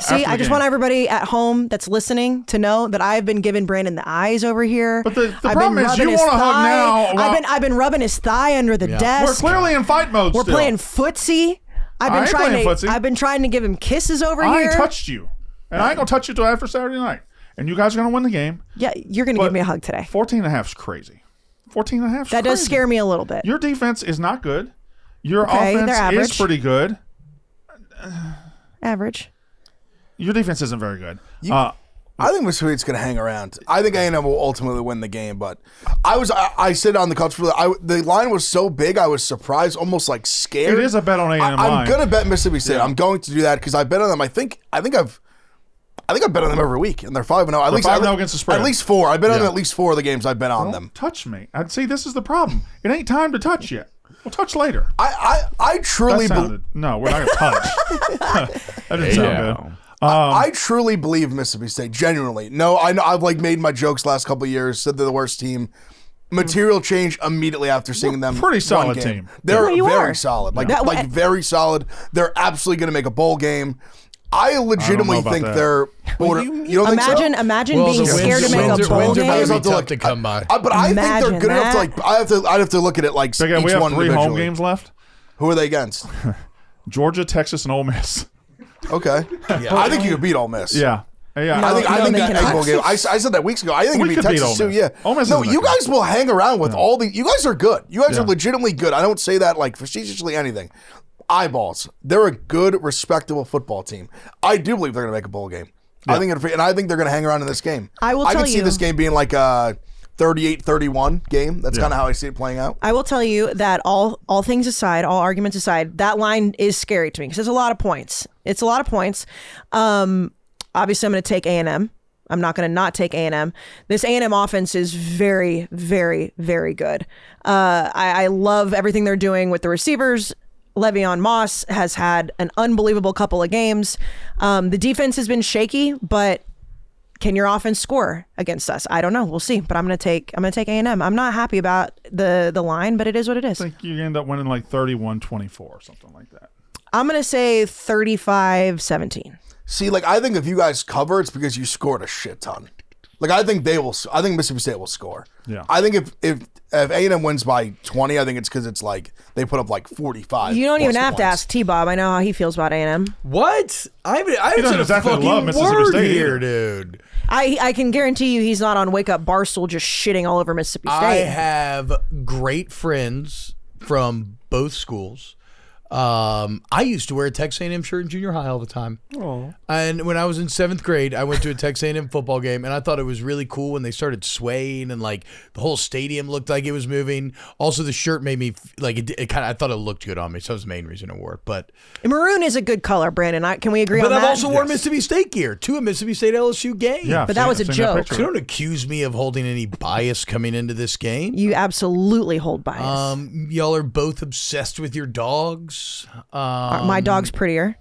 See, I just want everybody at home that's listening to know that I've been giving Brandon the eyes over here. But the I've problem been is rubbing you his want to hug thigh. now. Well, I've been rubbing his thigh under the we're desk. clearly in fight mode We're still. playing footsie. I ain't playing footsie. I've been trying to give him kisses over I here. ain't touched you. And I ain't going to touch you till after Saturday night. And you guys are going to win the game. Yeah, you're going to give me a hug today. 14.5 is crazy. 14.5 is That does crazy. scare me a little bit. Your defense is not good. Your Okay, they're offense is average. pretty good. Average. Your defense isn't very good. I think Mississippi State's going to hang around. I think A&M will ultimately win the game, but I said on the couch for the line was so big, I was surprised, almost like scared. It is a bet on A&M line. I'm going to bet Mississippi State. Yeah. I'm going to do that because I bet on them. I think I've bet on them every week, and they're 5-0. At least 5-0 against the spread. At least 4. I've bet on Yeah. at least 4 of the games I've bet on them. Touch me. I'd see this is the problem. It ain't time to touch yet. We'll touch later. I truly That believe. sounded, no, we're not going to touch. That didn't sound good. I truly believe Mississippi State. Genuinely, no. I know I've like made my jokes last couple of years. Said they're the worst team. Material change immediately after seeing them. pretty solid one game. team. They're Yeah, you very are. solid. Like That- like very solid. They're absolutely going to make a bowl game. I legitimately about think that. they're. You don't think so? Imagine Well, being the scared to make wins a bowl are game. going to be have to tough look- to come by. But I think they're Imagine good enough to that. like. I'd have to look at it like Again, each we have one 3 home individually. games left. Who are they against? Georgia, Texas, and Ole Miss. Okay, I think you could beat Ole Miss. Yeah. Yeah. No, I think they that cannot. egg bowl game. I said that weeks ago. I think We it'd be could beat Texas Ole too. Miss. Yeah. Ole Miss No, isn't you that guys will hang around with all the. You guys are good. You guys Yeah. are legitimately good. I don't say that like facetiously anything. Eyeballs. They're a good, respectable football team. I do believe they're going to make a bowl game. I think they're going to hang around in this game. I will I tell can see you- this game being like a 38-31 game. That's kind of how I see it playing out. I will tell you that all things aside, all arguments aside, that line is scary to me because it's a lot of points. It's a lot of points. Obviously, I'm going to take A&M. I'm not going to not take A&M. This A&M offense is very, very, very good. I love everything they're doing with the receivers. Le'Veon Moss has had an unbelievable couple of games. The defense has been shaky, but can your offense score against us? I don't know. We'll see. But I'm going to take A&M. I'm not happy about the line, but it is what it is. I think you end up winning like 31-24 or something like that. I'm going to say 35-17. See, like I think if you guys cover, it's because you scored a shit ton. Like I think they will. I think Mississippi State will score. Yeah. I think if A&M wins by 20, I think it's because it's like they put up like 45. You don't even plus have to points. ask T-Bob. I know how he feels about A&M. What? I haven't doesn't said a exactly fucking love Mississippi word State here, either. dude. I can guarantee you he's not on Wake Up Barstool just shitting all over Mississippi State. I have great friends from both schools. I used to wear a Texas A&M shirt in junior high all the time. Oh. And when I was in 7th grade, I went to a Texas A&M football game, and I thought it was really cool when they started swaying and like the whole stadium looked like it was moving. Also, the shirt made me like it kind of. I thought it looked good on me, so that was the main reason I wore it. But Maroon is a good color, Brandon. Can we agree on I've that? also worn Mississippi State gear to a Mississippi State LSU game. Yeah, But that was a joke. So don't accuse me of holding any bias coming into this game. You absolutely hold bias. Y'all are both obsessed with your dogs. My dog's prettier.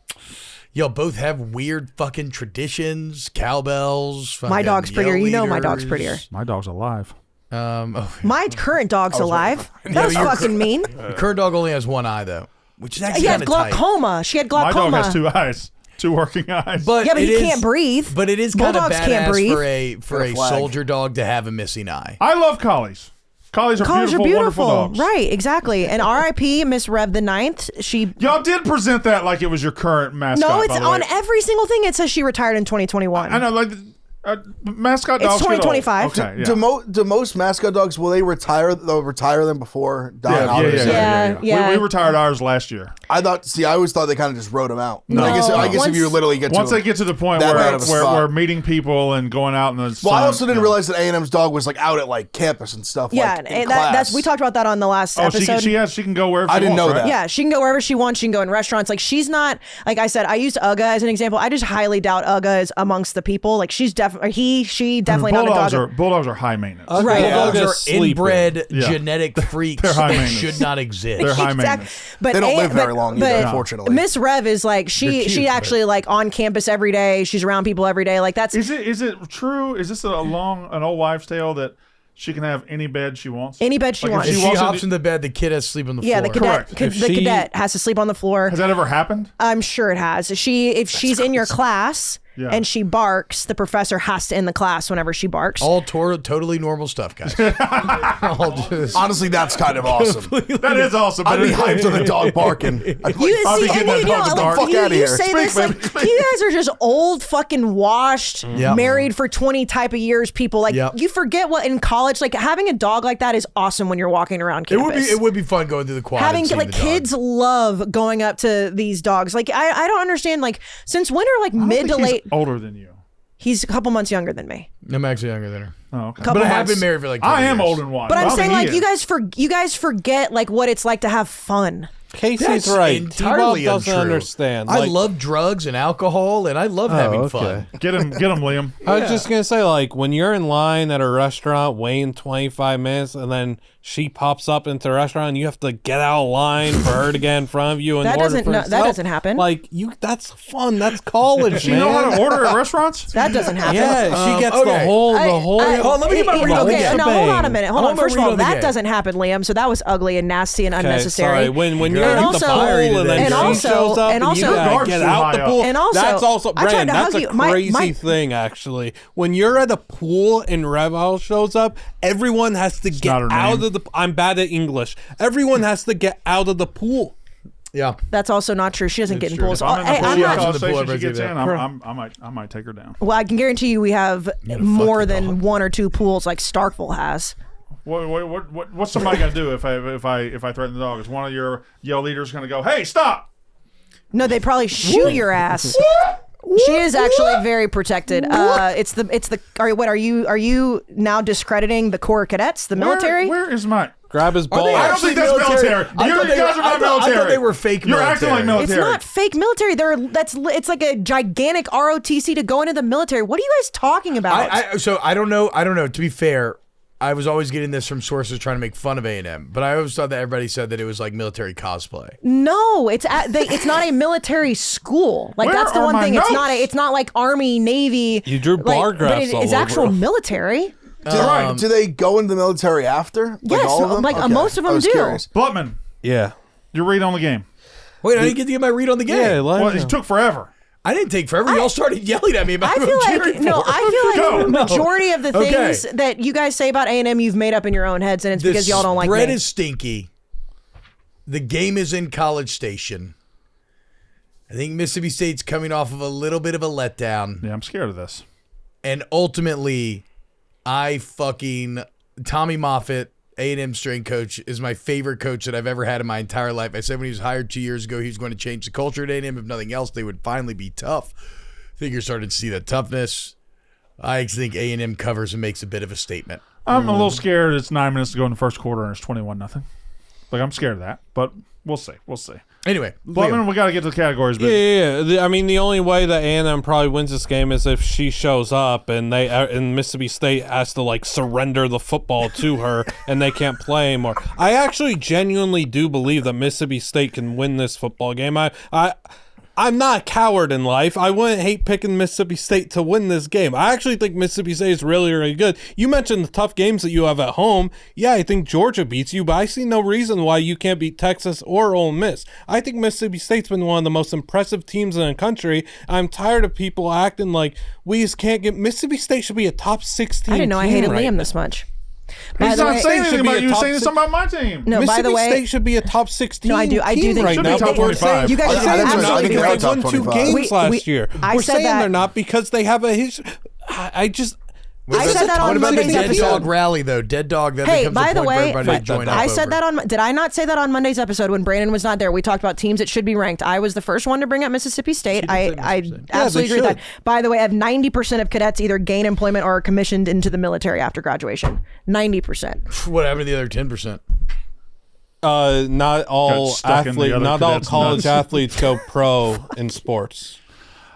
Y'all both have weird fucking traditions, cowbells. My fucking dog's prettier. yell You know my leaders. dog's prettier. My dog's alive. My current dog's alive. That's your fucking mean. The current dog only has one eye though, which is actually He had kind of tight. glaucoma. She had My glaucoma. dog has 2 eyes, 2 working eyes. But Yeah, but it he is- can't breathe. But it is kind of Bulldogs can't badass breathe. for a flag. soldier dog to have a missing eye. I love collies. Collies are Colors beautiful, are wonderful beautiful. dogs. Right, exactly. And R.I.P. Miss Rev the Ninth. She Y'all did present that like it was your current mascot. no, it's by the on way. every single thing. It says she retired in 2021. I know, like mascot It's dogs. get old. 2025. Okay, yeah. Do most mascot dogs, will they retire? They'll retire them before dying out? Yeah. We retired ours last year. I always thought they kind of just wrote them out. No. I guess if Once- you literally get Once to they get to the point that where bad of a spot. we're meeting people and going out in the Well, I sun, also didn't yeah. realize that A&M's dog was like out at like campus and stuff. yeah, like, in and class. that's we talked about that on the last Oh, episode. she can go wherever I she didn't wants, know right? that. Yeah, she can go wherever she wants. She can go in restaurants. Like she's not, like I said, I used Uga as an example. I just highly doubt Uga is amongst the people. Like she's definitely, she definitely not a dog. Bulldogs are high maintenance. Right. Bulldogs Dog are is sleeping. inbred Yeah. genetic freaks They're high that maintenance. should not exist. They're high Exactly. maintenance. But They don't live very long either, unfortunately. Miss Rev is like They're she cute, actually like on campus every day. She's around people every day. Like that's Is it true? Is this an old wives' tale that she can have any bed she wants? any bed she Like, if wants. If she walks hops into- in the bed, the kid has to sleep on the Yeah, floor. the cadet, Correct. If the she- cadet has to sleep on the floor. Has that ever happened? I'm sure it has. If she's in your class Yeah. and she barks, the professor has to end the class whenever she barks. All totally normal stuff, guys. All just- Honestly, that's kind of awesome. That is awesome. I'd be hyped for the dog barking. I'd be You I'll be see, getting and that you dog know, to like, bark. Fuck you, outta you here. say Speak, this baby, like speak. you guys are just old, fucking washed, Yep. married for 20 type of years people. Like Yep. you forget what in college, like having a dog like that is awesome when you're walking around It campus. would be fun going through the quad. Having and seeing like the dog. kids love going up to these dogs. Like I don't understand. Like since when are like I don't mid to think he's late? older than you. He's a couple months younger than me. I'm actually younger than her, Oh, okay. Couple but I have months. been married for like 20 I am years. old and wise. But I'm I don't saying think like he is. you guys forget like what it's like to have fun. Casey's That's right. entirely T-Bob doesn't untrue. understand. I Like, love drugs and alcohol, and I love having okay. fun. Get him, Liam. I was just gonna say, like, when you're in line at a restaurant waiting 25 minutes, and then she pops up into the restaurant, and you have to get out of line for her to get in front of you and That order doesn't- for no, that herself. doesn't happen. Like that's fun. That's college, Do you man. know how to order at restaurants? That doesn't happen. Yeah, she gets okay. the whole. Hold, let me get my read on the okay, game. no, hold on a minute. Hold I on. want my First of read all, on the that game. doesn't happen, Liam. So that was ugly and nasty and Okay, unnecessary. sorry. When you're And at also- the pool and then and she also- shows up and and, you also- gotta Guards get too out high the up. pool. And also- that's also I tried Brand. to That's hug a you. My- crazy thing, actually. When you're at a pool and Rev House shows up, everyone has to get not her out name. of the. I'm bad at English. Everyone has to get out of the pool. Yeah. That's also not true. She doesn't get in true. pools. If I'm in the Hey, pool, I'm you not. call the the pool, station she everybody's gets in. there. I might take her down. Well, I can guarantee you we have more fuck the than dog. one or two pools like Starkville has. What's somebody gonna do if I threaten the dog? Is one of your yell leaders gonna go, "Hey, stop"? No, they probably shoot your ass. She is actually very protected. It's the. Are you now discrediting the Corps Cadets, the military? Where is my? Grab his ball. they I don't actually think that's military. I You thought guys they are were- not I thought military. they were fake You're acting like military. It's military. not fake military. It's like a gigantic ROTC to go into the military. What are you guys talking about? So I don't know. To be fair, I was always getting this from sources trying to make fun of A&M, but I always thought that everybody said that it was like military cosplay. No, it's not a military school. Like Where that's the are one my thing. notes? It's not like Army, Navy. You drew bar but graphs all it's over actual them. military. Do they go into the military after? Yes, all of them? like, Okay. most of them I was do. Curious. Blutman, Yeah. you read on the game. Wait, I didn't get to get my read on the game. Yeah. Let Well, him it know. took forever. I didn't take forever. Y'all started yelling at me about I who feel I'm like cheering no. for. I feel like the No. majority of the Okay. things that you guys say about A&M, you've made up in your own heads, and it's The because y'all don't like spread me. is stinky. The game is in College Station. I think Mississippi State's coming off of a little bit of a letdown. Yeah, I'm scared of this. And ultimately, Tommy Moffitt, A&M strength coach, is my favorite coach that I've ever had in my entire life. I said when he was hired 2 years ago, he was going to change the culture at A&M. If nothing else, they would finally be tough. I think you're starting to see that toughness. I think A&M covers and makes a bit of a statement. I'm a little scared. It's 9 minutes to go in the first quarter and it's 21-0. Like, I'm scared of that, but we'll see. We'll see. Anyway, Blackman, we got to get to the categories. But Yeah. I mean, the only way that A&M probably wins this game is if she shows up and Mississippi State has to like surrender the football to her and they can't play anymore. I actually genuinely do believe that Mississippi State can win this football game. I'm not a coward in life. I wouldn't hate picking Mississippi State to win this game. I actually think Mississippi State is really, really good. You mentioned the tough games that you have at home. Yeah, I think Georgia beats you, but I see no reason why you can't beat Texas or Ole Miss. I think Mississippi State's been one of the most impressive teams in the country. I'm tired of people acting like we just can't get... Mississippi State should be a top 16 I didn't know I team hated right Liam now. this much. he's the not way- saying State should anything be about a you. top Saying six- something about my team. No, by Mississippi the way, State should be a top 16 No, I do team think right should be now. top but we're 25. saying- You guys we're should saying absolutely they're not be because right. they won Top 2 25. games last year. I We're said saying that- they're not because they have a history. I just... I This said is that a on What about the Monday's dead episode. dog rally, though? Dead dog, that Hey, becomes by a the point way, for everybody to join up I said over. that on. Did I not say that on Monday's episode when Brandon was not there? We talked about teams that should be ranked. I was the first one to bring up Mississippi State. I absolutely agree with that. By the way, I have 90% of cadets either gain employment or are commissioned into the military after graduation. 90%. What happened to the other 10%? Not all stuck in the athletes, other not all cadets' college nuts. athletes go pro in sports.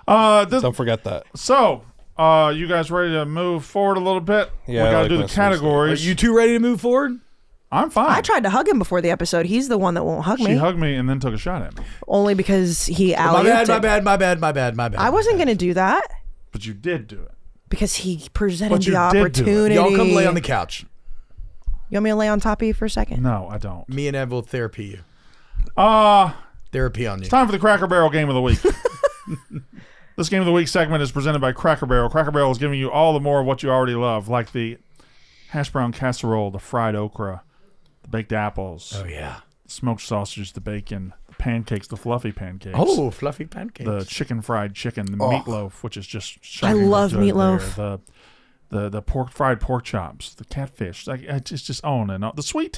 Don't forget that. So, you guys ready to move forward a little bit? Yeah, we I got to like do the Mississippi State. Are categories. you two ready to move forward? I'm fine. I tried to hug him before the episode. He's the one that won't hug She me. hugged me and then took a shot at me. Only because he My alley-ooped bad, it. my bad. I wasn't going to do that But you did do it. because he presented But you the did do it. opportunity. Y'all come lay on the couch. You want me to lay on top of you for a second? No, I don't. Me and Ev will therapy you. It's Therapy on you. time for the Cracker Barrel Game of the Week. This Game of the Week segment is presented by Cracker Barrel. Cracker Barrel is giving you all the more of what you already love, like the hash brown casserole, the fried okra, the baked apples, Oh, yeah. the smoked sausage, the bacon, the pancakes, the fluffy pancakes. Oh, fluffy pancakes. The chicken fried chicken, the Oh. meatloaf, which is just shockingly love good meatloaf. there. The fried pork chops, the catfish, like it's just on and on. The sweet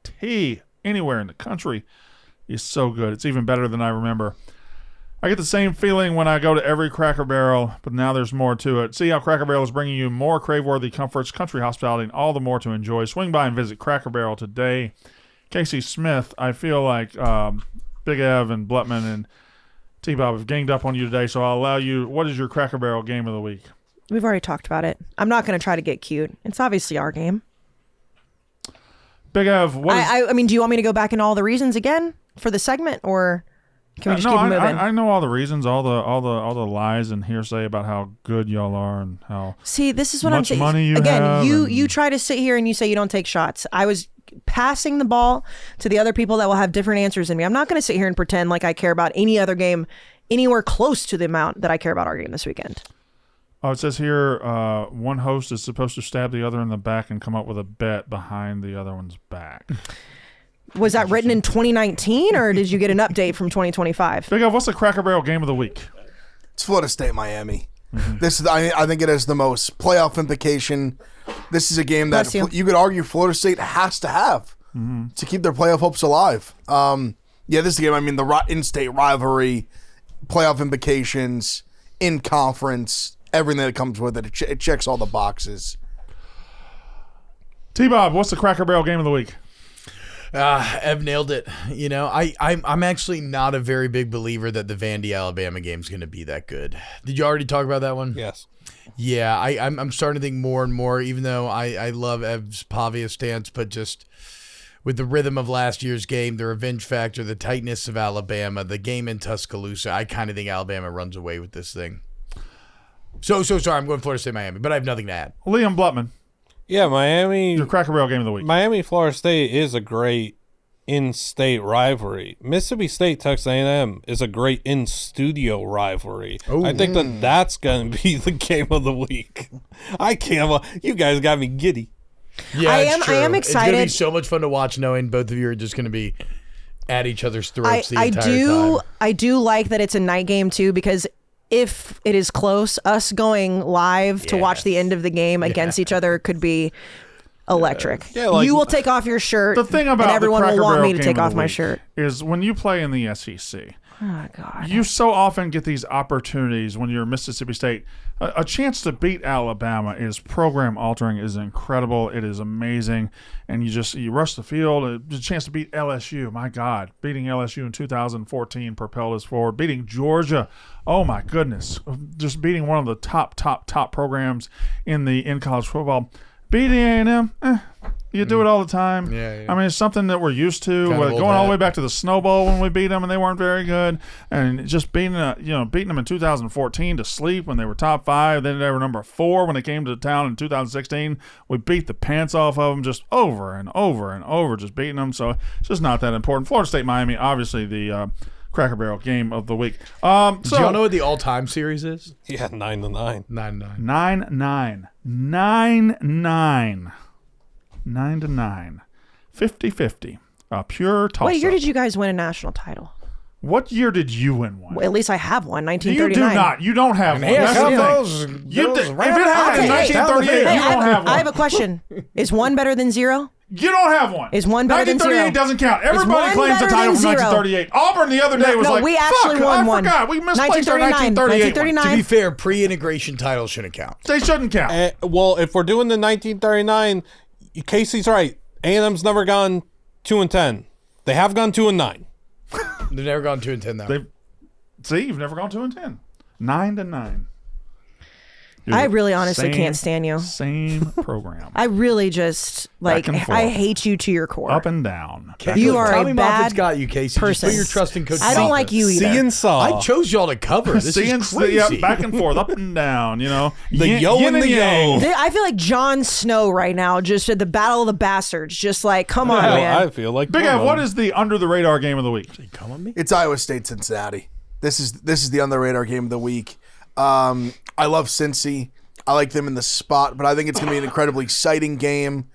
tea anywhere in the country is so good. It's even better than I remember. I get the same feeling when I go to every Cracker Barrel, but now there's more to it. See how Cracker Barrel is bringing you more crave-worthy comforts, country hospitality, and all the more to enjoy. Swing by and visit Cracker Barrel today. Kayce Smith, I feel like Big Ev and Blutman and T-Bob have ganged up on you today, so I'll allow you. What is your Cracker Barrel game of the week? We've already talked about it. I'm not going to try to get cute. It's obviously our game. Big Ev, what is... I mean, do you want me to go back into all the reasons again for the segment, or can we just no, keep it moving? I know all the reasons, all the lies and hearsay about how good y'all are and how... See, this is what I'm much saying. money you Again, have you and- you try to sit here and you say you don't take shots. I was passing the ball to the other people that will have different answers than me. I'm not going to sit here and pretend like I care about any other game anywhere close to the amount that I care about our game this weekend. Oh, it says here one host is supposed to stab the other in the back and come up with a bet behind the other one's back. Was that written in 2019 or did you get an update from 2025? Big Ev, what's the Cracker Barrel game of the week? It's Florida State, Miami. This is, I think it has the most playoff implication. This is a game that Bless you. you could argue Florida State has to have to keep their playoff hopes alive. Yeah, this is a game. I mean, the in-state rivalry, playoff implications, in conference, everything that comes with it. It checks all the boxes. T-Bob, what's the Cracker Barrel game of the week? Ev nailed it. You know, I'm actually not a very big believer that the Vandy Alabama game is going to be that good. Did you already talk about that one? Yes. Yeah, I'm starting to think more and more, even though I love Ev's Pavia stance, but just with the rhythm of last year's game, the revenge factor, the tightness of Alabama, the game in Tuscaloosa, I kind of think Alabama runs away with this thing. So sorry, I'm going Florida State, Miami, but I have nothing to add. Liam Blutman, Yeah, Miami. your Cracker Barrel game of the week. Miami, Florida State is a great in-state rivalry. Mississippi State, Texas A&M is a great in-studio rivalry. I think that's going to be the game of the week. I can't. You guys got me giddy. Yeah, I it's true. am It's going to be excited. so much fun to watch, knowing both of you are just going to be at each other's throats the entire time. I do like that it's a night game too, because if it is close, us going live to watch the end of the game against each other could be electric. Yeah, like- you will take off your shirt. The thing about and everyone the Cracker will want Barrel me to game take of off the my week shirt. is when you play in the SEC. Oh God. You so often get these opportunities when you're Mississippi State. A chance to beat Alabama is program altering, is incredible. It is amazing. And you rush the field. A chance to beat LSU. My God. Beating LSU in 2014 propelled us forward. Beating Georgia. Oh my goodness. Just beating one of the top programs in college football. Beating A&M, you do it all the time. Yeah. I mean, it's something that we're used to. Kind of old Going all the hat. way back to the Snow Bowl when we beat them and they weren't very good, and just beating them in 2014 to sleep when they were top 5. Then they were number 4 when they came to town in 2016. We beat the pants off of them just over and over and over, just beating them. So it's just not that important. Florida State, Miami, obviously the Cracker Barrel game of the week. Do y'all know what the all-time series is? Yeah, 9-9. 9-9. 9-9. 9-9. 9-9. 50-50. A pure toss-up. What year did you guys win a national title? What year did you win one? Well, at least I have one. You 1939. do not. You don't have one. Yeah, That's the those- thing. You those if it round- happened in Okay, hey, 1938, Hey, you don't have one. I have a question. Is one better than 0? You don't have one. Is one better than 1938 0? doesn't count. Everybody one claims the better title than from 0? 1938. Auburn the other day was No, like, we actually fuck, won I one. forgot. We misplaced our 1939. 1938 one. To be fair, pre-integration titles shouldn't count. They shouldn't count. Well, if we're doing the 1939, Kayce's right. A&M's never gone 2-10. They have gone 2-9. They've never gone 2-10 though. See, you've never gone 2-10. 9-9. I really honestly can't stand you. Same program. I really just, like, Back and forth. I hate you to your core. Up and down. You are Tommy a Moffitt's bad got you, Kayce. person. Just put your trust in Coach. I don't Moffitt. like you either. See and saw. I chose y'all to cover. This is crazy. Yeah, back and forth, up and down, The yo yin and the yang. yo. I feel like Jon Snow right now, just at the Battle of the Bastards. Just like, come on, man. I feel like Big one Ev, of what them. is the under the radar game of the week? Come on me. It's Iowa State Cincinnati. This is the on the radar game of the week. I love Cincy. I like them in the spot, but I think it's going to be an incredibly exciting game.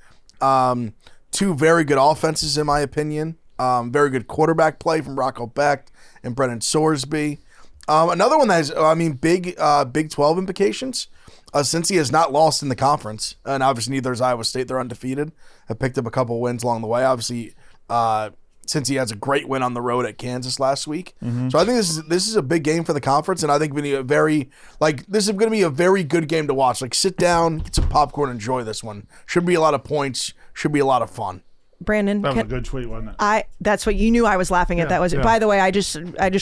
Two very good offenses, in my opinion. Very good quarterback play from Rocco Becht and Brennan Sorsby. Another one that has, Big 12 implications. Cincy has not lost in the conference, and obviously neither is Iowa State. They're undefeated. Have picked up a couple wins along the way. Obviously, Cincy has a great win on the road at Kansas last week. So I think this is a big game for the conference, and I think this is going to be a very good game to watch. Like, sit down, get some popcorn, enjoy this one. Should be a lot of points. Should be a lot of fun. Brandon, That was a good tweet, wasn't it? that's what you knew I was laughing at. That was, yeah. by the way, I just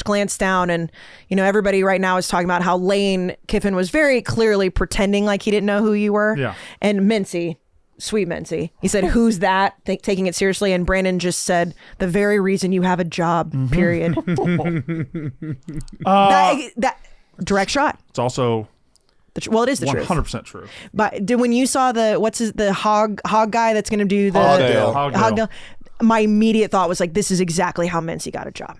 glanced down, and everybody right now is talking about how Lane Kiffin was very clearly pretending like he didn't know who you were. Yeah. And Mincy, sweet Mincy, he said, "Who's that?" Taking it seriously, and Brandon just said, "The very reason you have a job." Period. that direct shot. It's also Well, it is the truth. 100% true. But when you saw the hog guy that's going to do the Hogdale. my immediate thought was like, this is exactly how Mincy got a job.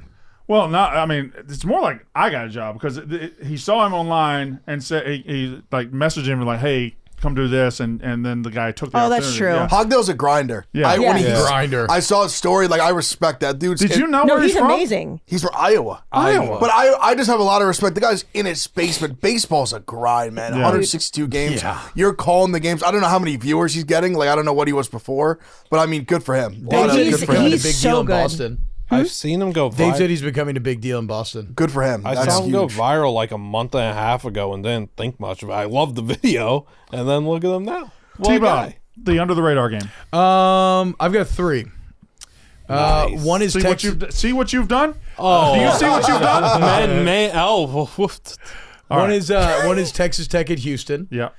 Well, no, I mean, it's more like I got a job because he saw him online and said he like messaged him like, "Hey, come do this," and then the guy took the Oh, that's opportunity. true. Yeah. Hogdale's a grinder. Yeah. Grinder. I saw his story. Like, I respect that dude. Did you know No, where he's from? amazing. He's from Iowa. Iowa. But I just have a lot of respect. The guy's in his basement. Baseball's a grind, man. 162 games. Yeah. You're calling the games. I don't know how many viewers he's getting. Like, I don't know what he was before. But, I mean, good for him. Dave said he's Good for him. becoming a He's big so deal in good. Boston. I've seen him go Dave viral. said he's becoming a big deal in Boston. Good for him. I That's saw him go huge. viral like a month and a half ago and didn't think much of it. I loved the video, and then look at him now. What a T-Bob, guy. the under the radar game. I've got 3. Nice. One is See Texas. what you've done? Oh, Do you see what you've done? man. Oh, One is Texas Tech at Houston. Yeah.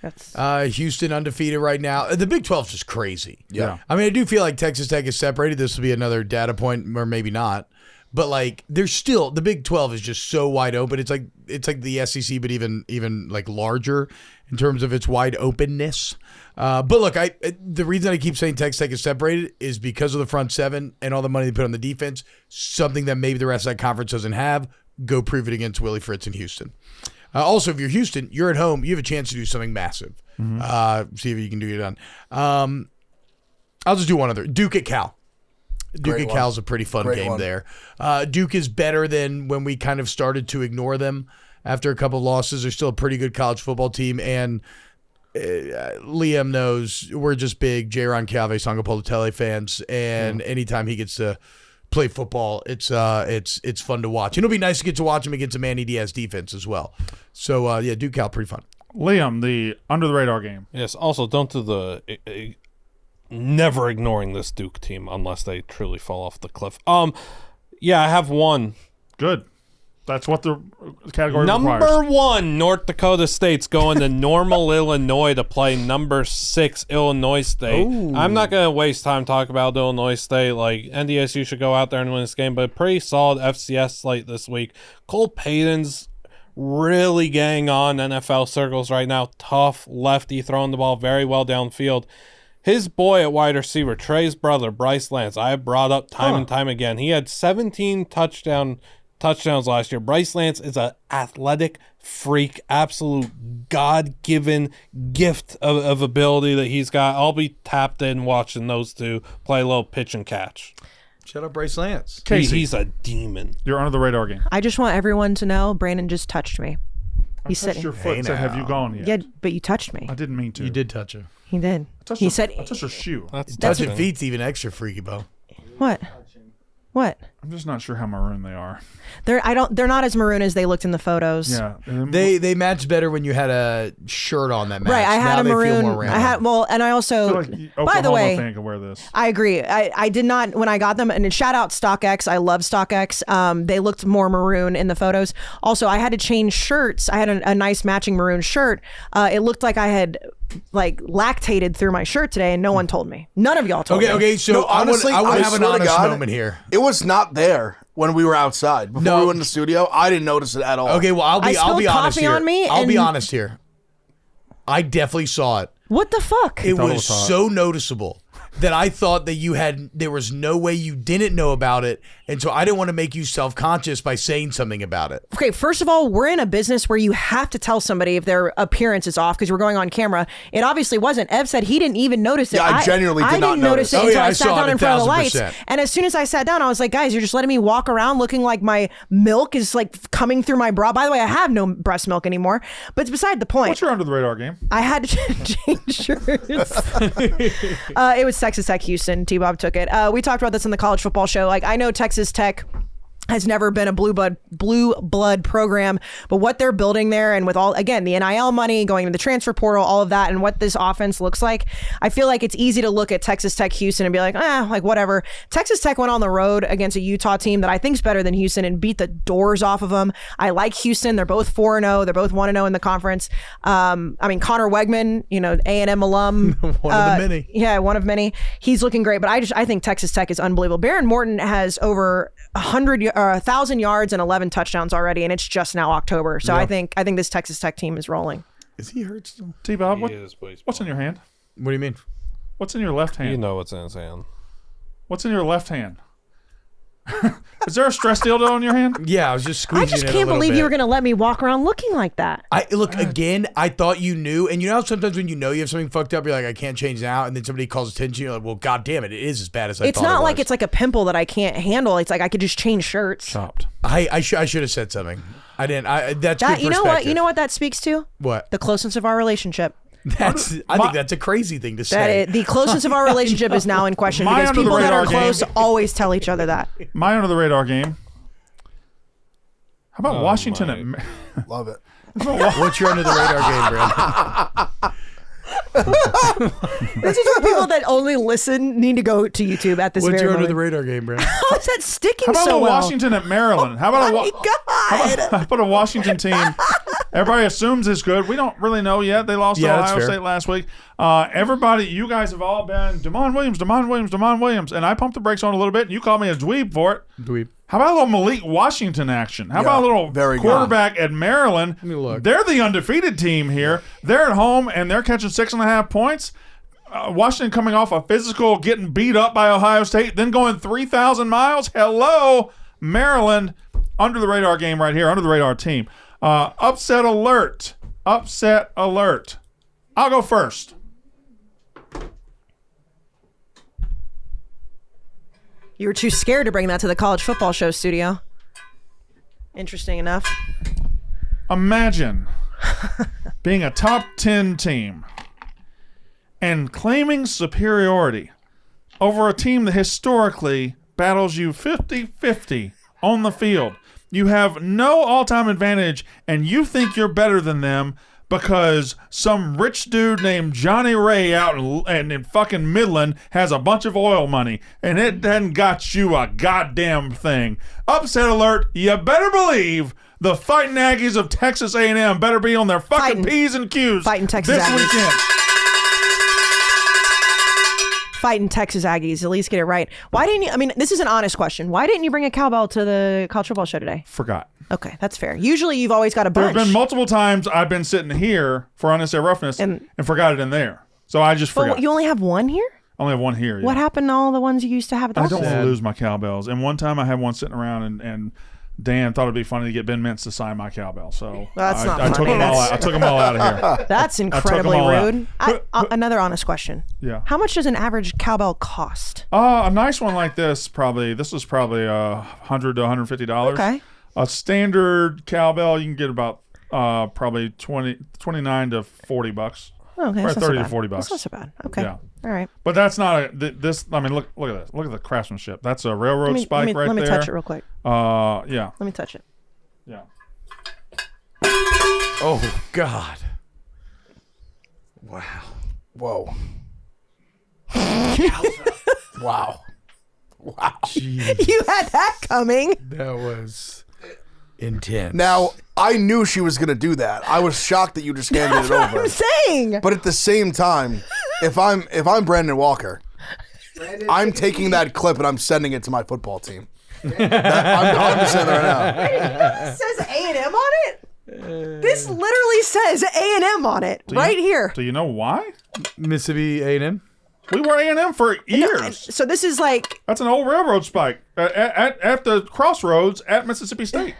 Houston undefeated right now. The Big 12 is just crazy. Yeah. I mean, I do feel like Texas Tech is separated. This will be another data point, or maybe not. But like, there's still the Big 12 is just so wide open. It's like the SEC, but even like larger in terms of its wide openness. But look, the reason I keep saying Texas Tech is separated is because of the front seven and all the money they put on the defense. Something that maybe the rest of that conference doesn't have. Go prove it against Willie Fritz in Houston. Also, if you're Houston, you're at home. You have a chance to do something massive. See if you can do it done. I'll just do one other. Duke at Cal. Duke at Cal is a pretty fun game there. Duke is better than when we kind of started to ignore them after a couple of losses. They're still a pretty good college football team, and Liam knows we're just big J-Ron Calve, Sangapolo fans, and anytime he gets to play football, it's fun to watch. And it'll be nice to get to watch him against a Manny Diaz defense as well. So, Duke Cal, pretty fun. Liam, the under-the-radar game. Yes, also don't do the never ignoring this Duke team unless they truly fall off the cliff. Yeah, I have one. Good. That's what the category Number requires. 1, North Dakota State's going to Normal, Illinois to play number 6, Illinois State. Ooh. I'm not going to waste time talking about Illinois State. Like, NDSU should go out there and win this game, but a pretty solid FCS slate this week. Cole Payton's really getting on NFL circles right now. Tough lefty, throwing the ball very well downfield. His boy at wide receiver, Trey's brother, Bryce Lance, I have brought up time and time again. He had 17 touchdowns last year. Bryce Lance is an athletic freak, absolute God-given gift of ability that he's got. I'll be tapped in watching those two play a little pitch and catch. Shout out Bryce Lance. Kayce, He's a demon. you're under the radar game. I just want everyone to know Brandon just touched me. I He's touched sitting. your foot and said, have you gone yet? Yeah, but you touched me. I didn't mean to. You did touch her. He did. Touched He your- said, I touched your shoe. That's Touching touching. feet's even extra freaky, Bo. "What? What? I'm just not sure how maroon they are. They're not as maroon as they looked in the photos." Yeah. They matched better when you had a shirt on that match. Right, I had Now a they feel maroon. more random. I had and I I also. feel like Oklahoma by the way, fan can wear this. I agree. I did not when I got them. And shout out StockX. I love StockX. They looked more maroon in the photos. Also, I had to change shirts. I had a nice matching maroon shirt. It looked like I had like lactated through my shirt today, and no one told me. None of y'all told me. Okay. So No, I honestly, want I to have an swear to honest God, moment here. It was not there when we were outside. Before No. we went in the studio, I didn't notice it at all. Okay, well I'll I be spilled honest coffee here. on me I'll be and- honest here. I definitely saw it. What the fuck? It thought it was was hot. so noticeable that I thought that there was no way you didn't know about it, and so I didn't want to make you self-conscious by saying something about it. Okay, first of all, we're in a business where you have to tell somebody if their appearance is off because we're going on camera. It obviously wasn't. Ev said he didn't even notice it. Yeah, I genuinely did not didn't notice it notice. Oh, until yeah, I I sat saw down it in front of the lights. 1,000%. And as soon as I sat down, I was like, guys, you're just letting me walk around looking like my milk is like coming through my bra. By the way, I have no breast milk anymore, but it's beside the point. What's your under the radar game? I had to change shirts. It was Texas Tech Houston. T-Bob took it. We talked about this in the college football show. Like, I know Texas Tech has never been a blue blood program, but what they're building there, and with all, again, the NIL money going to the transfer portal, all of that, and what this offense looks like, I feel like it's easy to look at Texas Tech Houston and be like, like whatever. Texas Tech went on the road against a Utah team that I think is better than Houston and beat the doors off of them. I like Houston. They're both 4-0. They're both 1-0 in the conference. I mean, Connor Wegman, A&M alum. One of the many. Yeah, one of many. He's looking great, but I think Texas Tech is unbelievable. Baron Morton has over 1,000 yards and 11 touchdowns already, and it's just now October. So I think this Texas Tech team is rolling. Is he hurt still? T-Bob, Please. what's in your hand? What do you mean? What's in your left hand? You know what's in his hand. What's in your left hand? Is there a stress dildo in your hand? Yeah, I was just squeezing I just it a can't little believe bit. you were going to let me walk around looking like that. Look, again, I thought you knew, and you know how sometimes when you know you have something fucked up, you're like, I can't change it out, and then somebody calls attention, you're like, well, god damn it, it is as bad as I It's thought not it like was. it's like a pimple that I can't handle. It's like I could just change shirts. Chopped. I should have said something. I didn't. That's That, good you know what? perspective. You know what that speaks to? What? The closeness of our relationship. I think that's a crazy thing to say. The closeness of our relationship is now in question My because under the people that are radar close game. always tell each other that. My under the radar game. How about Washington my. at Love it. What's your under the radar game, Brandon? This is for people that only listen need to go to YouTube at this What's very your under moment. the radar game, Brandon? How is that sticking How about so a well? Washington at Maryland? How about a My God. how about a Washington team? Everybody assumes is good. We don't really know yet. They lost to Yeah, that's Ohio fair. State last week. Everybody, you guys have all been Damon Williams, and I pumped the brakes on a little bit, and you called me a dweeb for it. Dweeb. How about a little Malik Washington action? How Yeah, about a little very good. quarterback at Maryland? Let me look. They're the undefeated team here. They're at home, and they're catching 6.5 points. Washington coming off a physical, getting beat up by Ohio State, then going 3,000 miles. Hello, Maryland. Under the radar game right here, under the radar team. Upset alert. Upset alert. I'll go first. You were too scared to bring that to the college football show studio. Interesting enough. Imagine being a top 10 team and claiming superiority over a team that historically battles you 50-50 on the field. You have no all-time advantage, and you think you're better than them because some rich dude named Johnny Ray out in fucking Midland has a bunch of oil money, and it hasn't got you a goddamn thing. Upset alert, you better believe the Fighting Aggies of Texas A&M better be on their fucking P's and Q's Fighting Texas this Aggies. weekend. Fighting Texas Aggies. At least get it right. Why didn't you? I mean, this is an honest question. Why didn't you bring a cowbell to the college football show today? Forgot. Okay, that's fair. Usually you've always got a There's bunch. been multiple times I've been sitting here for Unnecessary Roughness and forgot it in there. So I just forgot. But you only have one here? I only have one here. What Yeah. happened to all the ones you used to have at the I office? don't want to lose my cowbells. And one time I had one sitting around and Dan thought it'd be funny to get Ben Mintz to sign my cowbell. So That's not I took funny. them all out. I took them all out of here. That's incredibly all out. rude. Another honest question. Yeah. How much does an average cowbell cost? A nice one like this was probably $100 to $150. Okay. A standard cowbell you can get about probably 29 to $40. Okay, Or that's not so 30 to bad. $40. That's not so bad. Okay. Yeah. All right. But that's not this. I mean, look at this. Look at the craftsmanship. That's a railroad spike right let me there. touch it real quick. Yeah. Let me touch it. Yeah. Oh, God. Wow. Whoa. Wow. Wow. Jeez. You had that coming. That was intense. Now, I knew she was going to do that. I was shocked that you just handed it over. I'm saying. But at the same time, if I'm Brandon Walker, I'm taking that clip and I'm sending it to my football team. I'm just saying that right now. It says A&M on it? This literally says A&M on it right here. Do you know why? Mississippi A&M? We were A&M for years. So this is like, That's an old railroad spike at the crossroads at Mississippi State.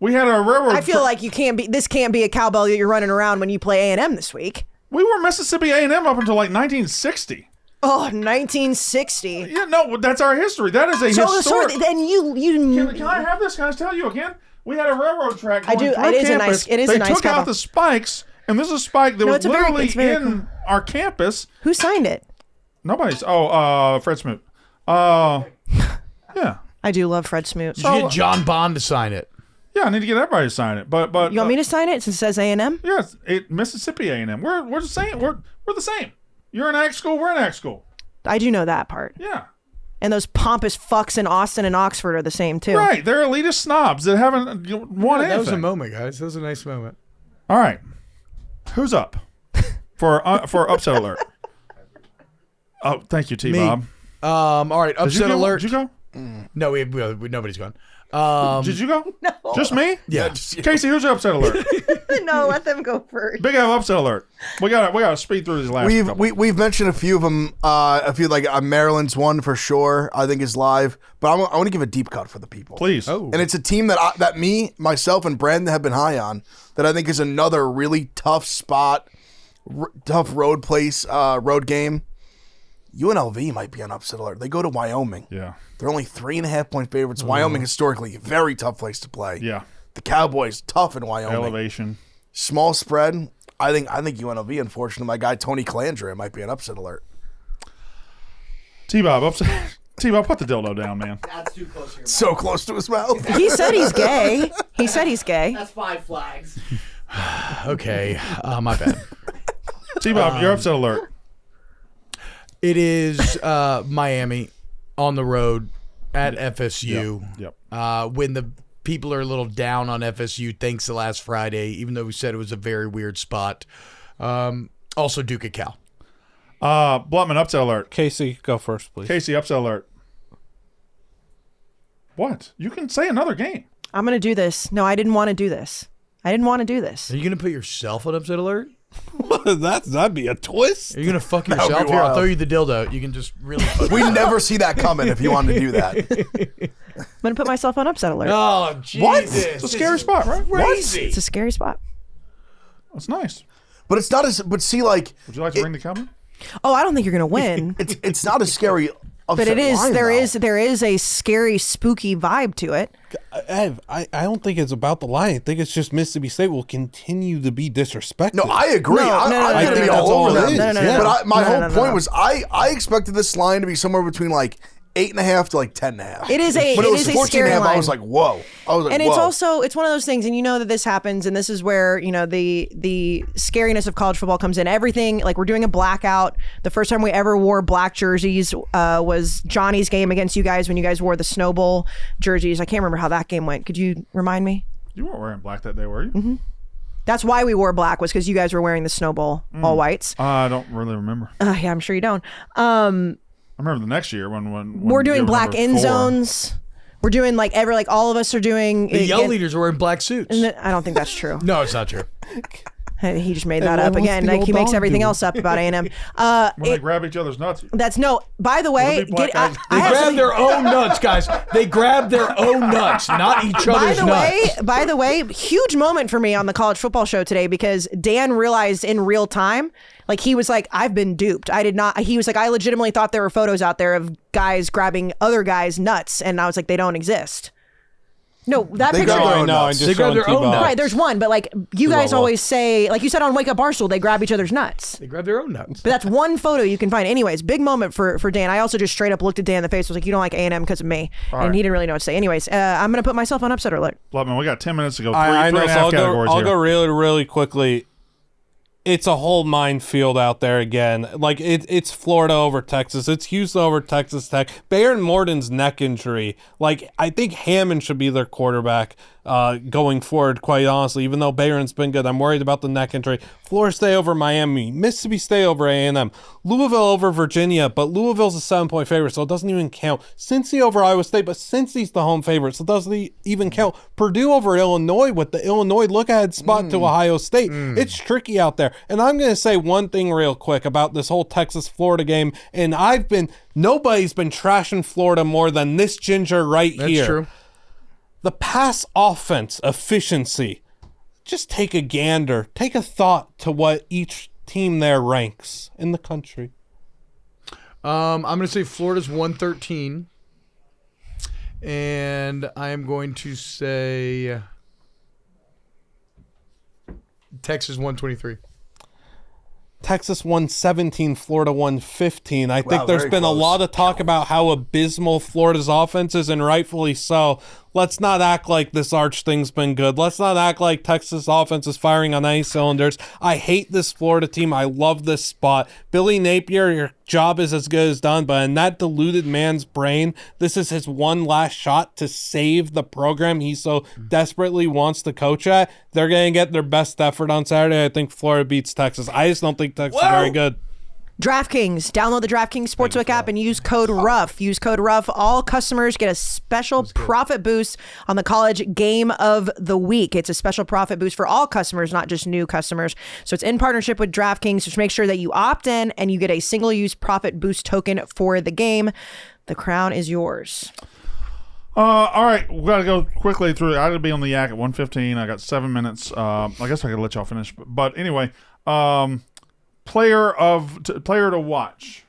We had a railroad. I feel like this can't be a cowbell that you're running around when you play A&M this week. we were Mississippi A&M up until like 1960. Oh, 1960. Yeah, no, that's our history. That is a historic. Then you Can I have this? Can I tell you again? We had a railroad track I going do- through it is a campus. nice- it is a they nice took out cowbell. the spikes, and this is a spike that No, was it's a very- literally it's very in cool. our campus. Who signed it? Nobody's. Fred Smoot. Yeah. I do love Fred Smoot. Did you get John Bond to sign it? Yeah, I need to get everybody to sign it. But You want me to sign it since it says A&M? Yes, Mississippi A&M. We're the same. We're the same. You're an ag school. We're an ag school. I do know that part. Yeah. And those pompous fucks in Austin and Oxford are the same too. Right. They're elitist snobs that haven't won anything. That was a moment, guys. That was a nice moment. All right. Who's up for upset alert? Oh, thank you, T-Bob. All right, upset alert. Did you go? No, we nobody's gone. Did you go? No. Just me? Yeah. Kayce, who's your upset alert? No, let them go first. Big Al upset alert. We got to speed through these last couple. We've mentioned a few of them. A few like Maryland's one for sure. I think is live, but I want to give a deep cut for the people. Please. Oh. And it's a team that myself, and Brandon have been high on. That I think is another really tough spot, tough road game. UNLV might be on upset alert. They go to Wyoming. Yeah. They're only 3.5-point favorites. Wyoming historically a very tough place to play. Yeah. The Cowboys tough in Wyoming. Elevation. Small spread. I think UNLV. Unfortunately, my guy Tony Calandria might be an upset alert. T-Bob upset. T-Bob, put the dildo down, man. That's too close to your mouth. So close to his mouth. He said he's gay. He said he's gay. That's 5 flags. Okay, my bad. T-Bob, you're upset alert. It is Miami on the road at FSU. Yep. When the people are a little down on FSU thanks to last Friday, even though we said it was a very weird spot. Also Duke at Cal. Blutman, upset alert. Kayce, go first, please. Kayce, upset alert. What? You can say another game. I'm going to do this. No, I didn't want to do this. I didn't want to do this. Are you going to put yourself on upset alert? That'd be a twist. Are you going to fuck would be yourself? Here, I'll wild. throw you the dildo. You can just really fuck We never see that coming if you wanted to do that. I'm going to put myself on upset alert. Oh, Jesus. What? It's a scary spot, right? Crazy. It's a scary spot. That's nice. But it's not as. But see, like, Would you like to ring the Cowboy? Oh, I don't think you're going to win. it's not as scary. But it is. Line, There though. is a scary, spooky vibe to it. Ev, I don't think it's about the line. I think it's just Mississippi State will continue to be disrespected. No, I agree. No, I'm no, going to no, be no, all no, over no, them. no, no, no, But my no, whole no, no, point no. was I expected this line to be somewhere between like 8.5 to like 10.5. It is a- When it it was is a 14.5, scary I line. was like, whoa. I was like, And whoa. it's also it's one of those things, and you know that this happens, and this is where the scariness of college football comes in. Everything, like, we're doing a blackout. The first time we ever wore black jerseys was Johnny's game against you guys when you guys wore the Snow Bowl jerseys. I can't remember how that game went. Could you remind me? You weren't wearing black that day, were you? Mm-hmm. That's why we wore black, was because you guys were wearing the Snow Bowl all whites. I don't really remember. Yeah, I'm sure you don't. I remember the next year when We're doing you were black number end 4. zones. We're doing like all of us are doing. The yell leaders are wearing black suits. I don't think that's true. No, it's not true. He just made that up what's again. the Like, old he makes dog everything doing? else up about A&M. When they grab each other's nuts. That's no. By the way, It'll be black guys. They grab their own nuts, guys. They grab their own nuts, not each other's nuts. By the way, huge moment for me on the college football show today, because Dan realized in real time, like, he was like, I've been duped. I did not. He was like, I legitimately thought there were photos out there of guys grabbing other guys' nuts, and I was like, they don't exist. No, that They picture. grab their I own know. I nuts. just They grab showing their own T-Bob. nuts. Right, there's one, but like, you guys well. always say, like you said on Wake Up Barstool, they grab each other's nuts. They grab their own nuts. But that's one photo you can find. Anyways, big moment for Dan. I also just straight up looked at Dan in the face, was like, you don't like A&M because of me. And right. he didn't really know what to say. Anyways, I'm going to put myself on upset alert. Bloodman, we got 10 minutes to go. I know. Three and a So half I'll categories go here. really, really quickly. It's a whole minefield out there again. Like, it's Florida over Texas. It's Houston over Texas Tech. Baron Morton's neck injury. Like, I think Hammond should be their quarterback going forward, quite honestly. Even though Baron's been good, I'm worried about the neck injury. Florida State over Miami. Mississippi State over A&M. Louisville over Virginia, but Louisville's a 7-point favorite, so it doesn't even count. Cincy over Iowa State, but Cincy's the home favorite, so it doesn't even count. Purdue over Illinois with the Illinois look-ahead spot to Ohio State. It's tricky out there. And I'm going to say one thing real quick about this whole Texas-Florida game, and nobody's been trashing Florida more than this ginger right here. That's true. The pass offense efficiency. Just take a gander. Take a thought to what each team there ranks in the country. I'm going to say Florida's 113. And I am going to say Texas 123. Texas 117, Florida 115. I think there's very been a close. lot of talk about how abysmal Florida's offense is, and rightfully so. Let's not act like this Arch thing's been good. Let's not act like Texas offense is firing on any cylinders. I hate this Florida team. I love this spot. Billy Napier, your job is as good as done, but in that deluded man's brain, this is his one last shot to save the program he so desperately wants to coach at. They're going to get their best effort on Saturday. I think Florida beats Texas. I just don't think Texas is very good. DraftKings. Download the DraftKings Sportsbook app and use code RUFF. Use code RUFF. All customers get a special profit boost on the college game of the week. It's a special profit boost for all customers, not just new customers. So it's in partnership with DraftKings. Just make sure that you opt in and you get a single-use profit boost token for the game. The crown is yours. All right, we got to go quickly through. I got to be on the yak at 1:15. I got 7 minutes. I guess I could let y'all finish, but anyway, player to watch.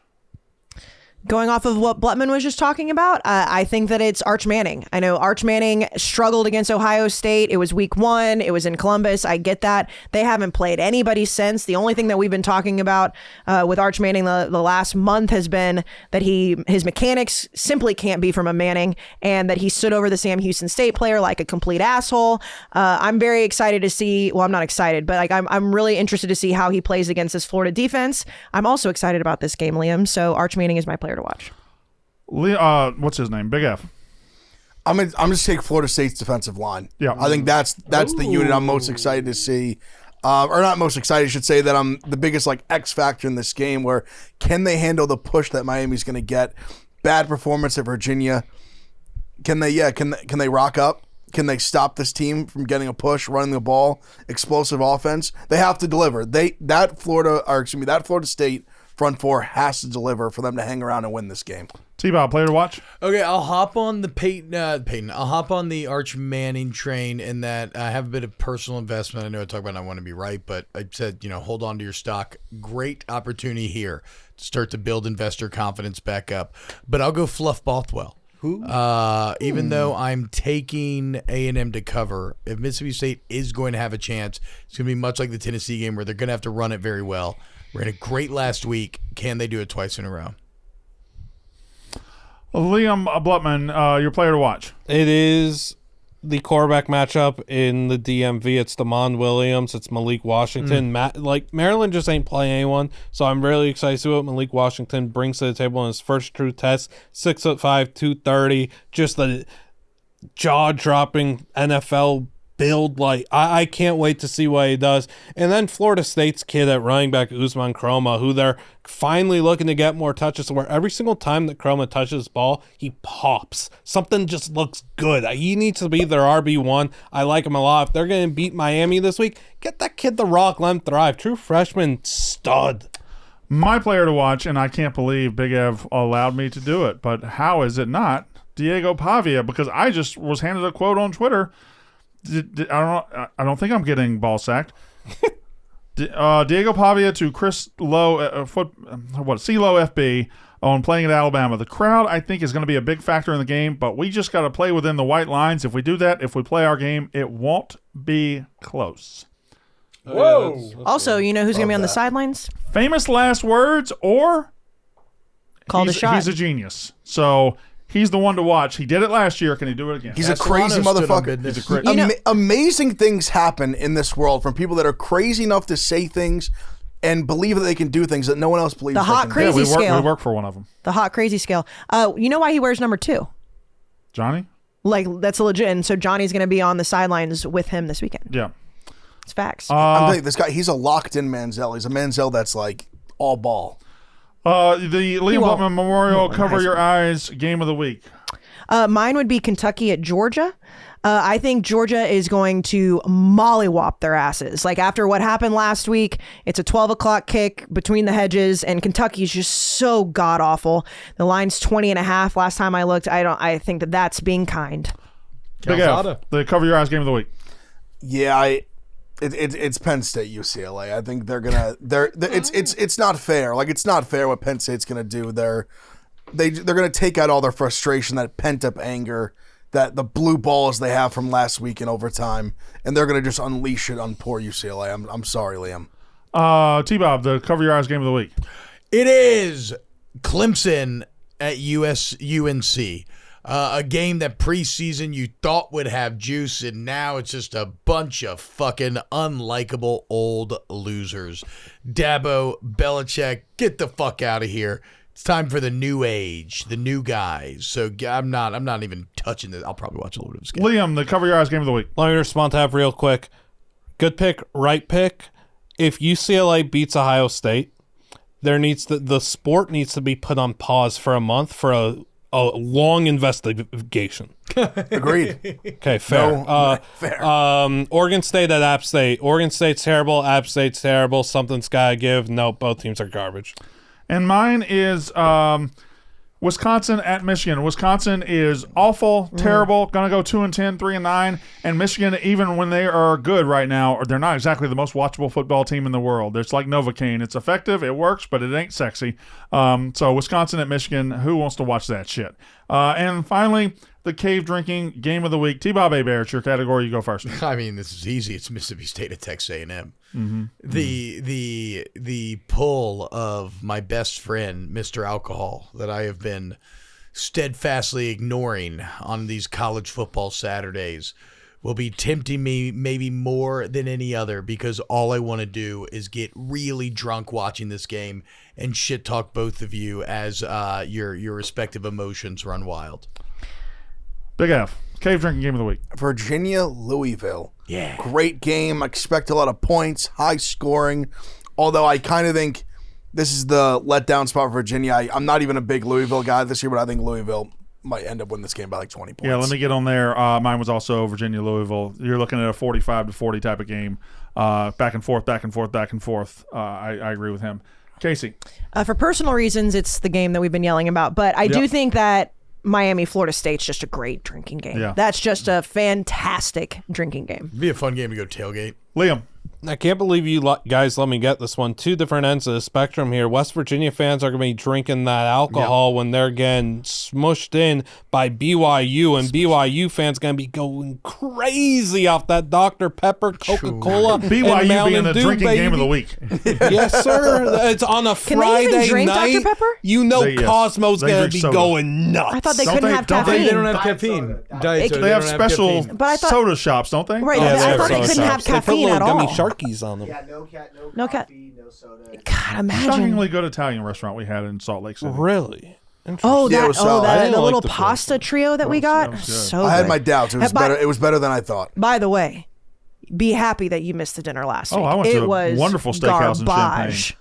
Going off of what Blutman was just talking about, I think that it's Arch Manning. I know Arch Manning struggled against Ohio State. It was week 1. It was in Columbus. I get that. They haven't played anybody since. The only thing that we've been talking about with Arch Manning the last month has been that his mechanics simply can't be from a Manning, and that he stood over the Sam Houston State player like a complete asshole. I'm very excited to see, well, I'm not excited, but like I'm really interested to see how he plays against this Florida defense. I'm also excited about this game, Liam. So Arch Manning is my player to watch. What's his name? Big F. I'm just take Florida State's defensive line. Yeah. I think that's the unit I'm most excited to see. Or not most excited, I should say that I'm the biggest like X factor in this game, where can they handle the push that Miami's going to get? Bad performance at Virginia. Can they rock up? Can they stop this team from getting a push, running the ball, explosive offense? They have to deliver. That Florida State front four has to deliver for them to hang around and win this game. T-Bob, player to watch? Okay, I'll hop on the Peyton. I'll hop on the Arch Manning train in that I have a bit of personal investment. I know I talk about I want to be right, but I said, hold on to your stock. Great opportunity here to start to build investor confidence back up. But I'll go Fluff Bothwell. Who? Even though I'm taking A&M to cover, if Mississippi State is going to have a chance, it's going to be much like the Tennessee game where they're going to have to run it very well. Ran it great last week. Can they do it twice in a row? Liam Blutman, your player to watch. It is the quarterback matchup in the DMV. It's Damon Williams. It's Malik Washington. Maryland just ain't playing anyone, so I'm really excited to see what Malik Washington brings to the table in his first true test. 6'5", 230. Just the jaw-dropping NFL build. I can't wait to see what he does. And then Florida State's kid at running back, Usman Chroma, who they're finally looking to get more touches, where every single time that Chroma touches the ball, he pops. Something just looks good. He needs to be their RB1. I like him a lot. If they're going to beat Miami this week, get that kid the rock, let him thrive. True freshman stud. My player to watch, and I can't believe Big Ev allowed me to do it, but how is it not Diego Pavia? Because I just was handed a quote on Twitter. I don't think I'm getting ball sacked. Diego Pavia to Chris Lowe, CeeLo FB on playing at Alabama. The crowd, I think, is going to be a big factor in the game, but we just got to play within the white lines. If we do that, if we play our game, it won't be close. Whoa! Yeah, that's Also, you know who's going to be on the that. sidelines? Famous last words, or Called a shot. He's a genius. So he's the one to watch. He did it last year. Can he do it again? He's a crazy motherfucker. He's a crazy. You know- Amazing things happen in this world from people that are crazy enough to say things and believe that they can do things that no one else believes. The they hot can do. crazy scale. We work for one of them. The hot crazy scale. You know why he wears number 2? Johnny? That's legit. And so Johnny's going to be on the sidelines with him this weekend. Yeah. It's facts. I'm telling you, this guy, he's a locked-in Manziel. He's a Manziel that's like all ball. The Liam won't. Blutman Memorial Nice. Cover Your Eyes Game of the Week. Mine would be Kentucky at Georgia. I think Georgia is going to mollywop their asses. Like after what happened last week, it's a 12 o'clock kick between the hedges, and Kentucky's just so god awful. The line's 20.5. Last time I looked, I think that's being kind. Big F, the Cover Your Eyes Game of the Week. Yeah, it's Penn State UCLA. I think it's not fair. Like it's not fair what Penn State's gonna do. They're gonna take out all their frustration, that pent up anger, that the blue balls they have from last week in overtime, and they're gonna just unleash it on poor UCLA. I'm sorry, Liam. T-Bob, the Cover Your Eyes Game of the Week. It is Clemson at UNC. A game that preseason you thought would have juice, and now it's just a bunch of fucking unlikable old losers. Dabo, Belichick, get the fuck out of here. It's time for the new age, the new guys. So I'm not even touching this. I'll probably watch a little bit of this game. Liam, the Cover Your Eyes Game of the Week. Let me respond to that real quick. Good pick, right pick. If UCLA beats Ohio State, the sport needs to be put on pause for a month for a long investigation. Agreed. Okay, fair. No, fair. Oregon State at App State. Oregon State's terrible. App State's terrible. Something's got to give. No, both teams are garbage. And mine is Wisconsin at Michigan. Wisconsin is awful, terrible, going to go 2-10, 3-9. And Michigan, even when they are good right now, they're not exactly the most watchable football team in the world. It's like Novocaine. It's effective, it works, but it ain't sexy. So Wisconsin at Michigan, who wants to watch that shit? And finally, the cave drinking game of the week. T-Bob Bear, it's your category. You go first. I mean, this is easy. It's Mississippi State at Texas A&M. Mm-hmm. The pull of my best friend, Mr. Alcohol, that I have been steadfastly ignoring on these college football Saturdays will be tempting me maybe more than any other, because all I want to do is get really drunk watching this game and shit talk both of you as your respective emotions run wild. Big F, cave drinking game of the week. Virginia, Louisville. Yeah. Great game. I expect a lot of points, high scoring. Although I kind of think this is the letdown spot for Virginia. I'm not even a big Louisville guy this year, but I think Louisville might end up winning this game by like 20 points. Yeah, let me get on there. Mine was also Virginia Louisville. You're looking at a 45-40 type of game, back and forth, back and forth, back and forth. I agree with him. Kayce. For personal reasons, it's the game that we've been yelling about, but I do think that Miami, Florida State's just a great drinking game. Yeah. That's just a fantastic drinking game. It'd be a fun game to go tailgate. Liam. I can't believe you guys let me get this one. Two different ends of the spectrum here. West Virginia fans are going to be drinking that alcohol when they're getting smushed in by BYU, and BYU fans going to be going crazy off that Dr. Pepper, Coca-Cola, and BYU Mountain being the Dew, drinking game of the baby. week. Yes, sir. It's on a Can they Friday even drink night. Dr. Pepper? You know Yes. Cosmo's They going drink to be soda. going nuts. I thought they Don't couldn't they- have don't they- caffeine. They don't have Diet caffeine. soda. Diet soda. They have don't special caffeine. But I thought- soda shops, don't they? Right, Yeah, I they have thought they soda couldn't have shops. They put caffeine little at gummy all. sharkies on them. Yeah, No coffee, no soda. God, imagine. Shockingly good Italian restaurant we had in Salt Lake City. Really? Oh, Yeah, it that was solid. I the didn't little like the food. pasta trio that we got. that was good. So I had good. my doubts. It was By- better. It was better than I thought. By the way, be happy that you missed the dinner last week. I went it to a was wonderful steakhouse in garbage. Champaign.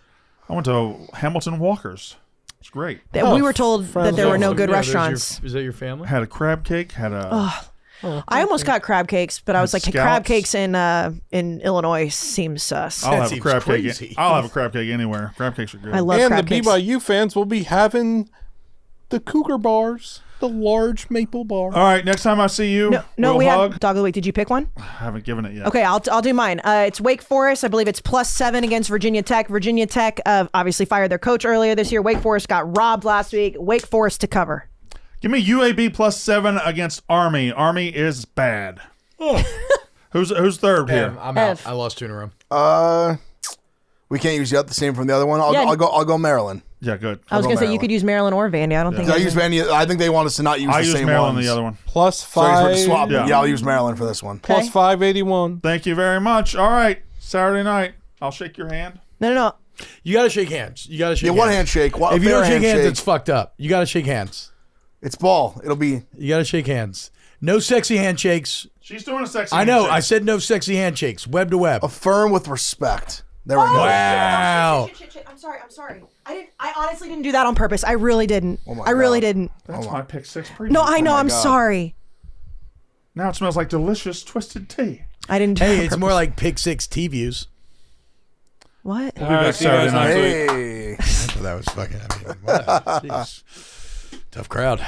I went to Hamilton Walker's. It's great. We were told that there were no good Yeah, there's restaurants. Is that your family? Had a crab cake. Had a I almost got crab cakes, but I was like, Scallops. crab cakes in Illinois seems sus. I'll have a seems crab crazy. cake. I'll have a crab cake anywhere. Crab cakes are good. I love And crab the cakes. BYU fans will be having the Cougar bars, the large maple bar. All right, next time I see you, No, we'll we hug. had Dog of the Week. Did you pick one? I haven't given it yet. Okay, I'll do mine. It's Wake Forest. I believe it's +7 against Virginia Tech. Virginia Tech obviously fired their coach earlier this year. Wake Forest got robbed last week. Wake Forest to cover. Give me UAB +7 against Army. Army is bad. Who's third here? I'm out. Ev. I lost 2 in a row. We can't use the same from the other one. Yeah. I'll go Maryland. Yeah, good. I was go going to say you Maryland. could use Maryland or Vandy. I don't think I use Vandy. I think they want us to not use I the use same Maryland ones. the other one. Plus So we're five. swapping. Yeah. Yeah, I'll use Maryland for this one. Plus 581. Thank you very much. All right, Saturday night. I'll shake your hand. No. You got to shake hands. You got to shake Yeah, hands. one handshake. If you don't shake hands, it's fucked up. You got to shake hands. It's ball. It'll be. You got to shake hands. No sexy handshakes. She's doing a sexy. I know. handshake. I said no sexy handshakes. Web to web. Affirm with respect. There we go. Wow. Shit. I'm sorry. I honestly didn't do that on purpose. I really didn't. my I really God. didn't. That's my pick 6 preview. No, I know. I'm God. sorry. Now it smells like delicious twisted tea. I didn't do it Hey, on it's purpose. more like pick 6 T views. What? All right, see you guys Saturday next week. Hey. That was fucking. Wow, jeez. Tough crowd.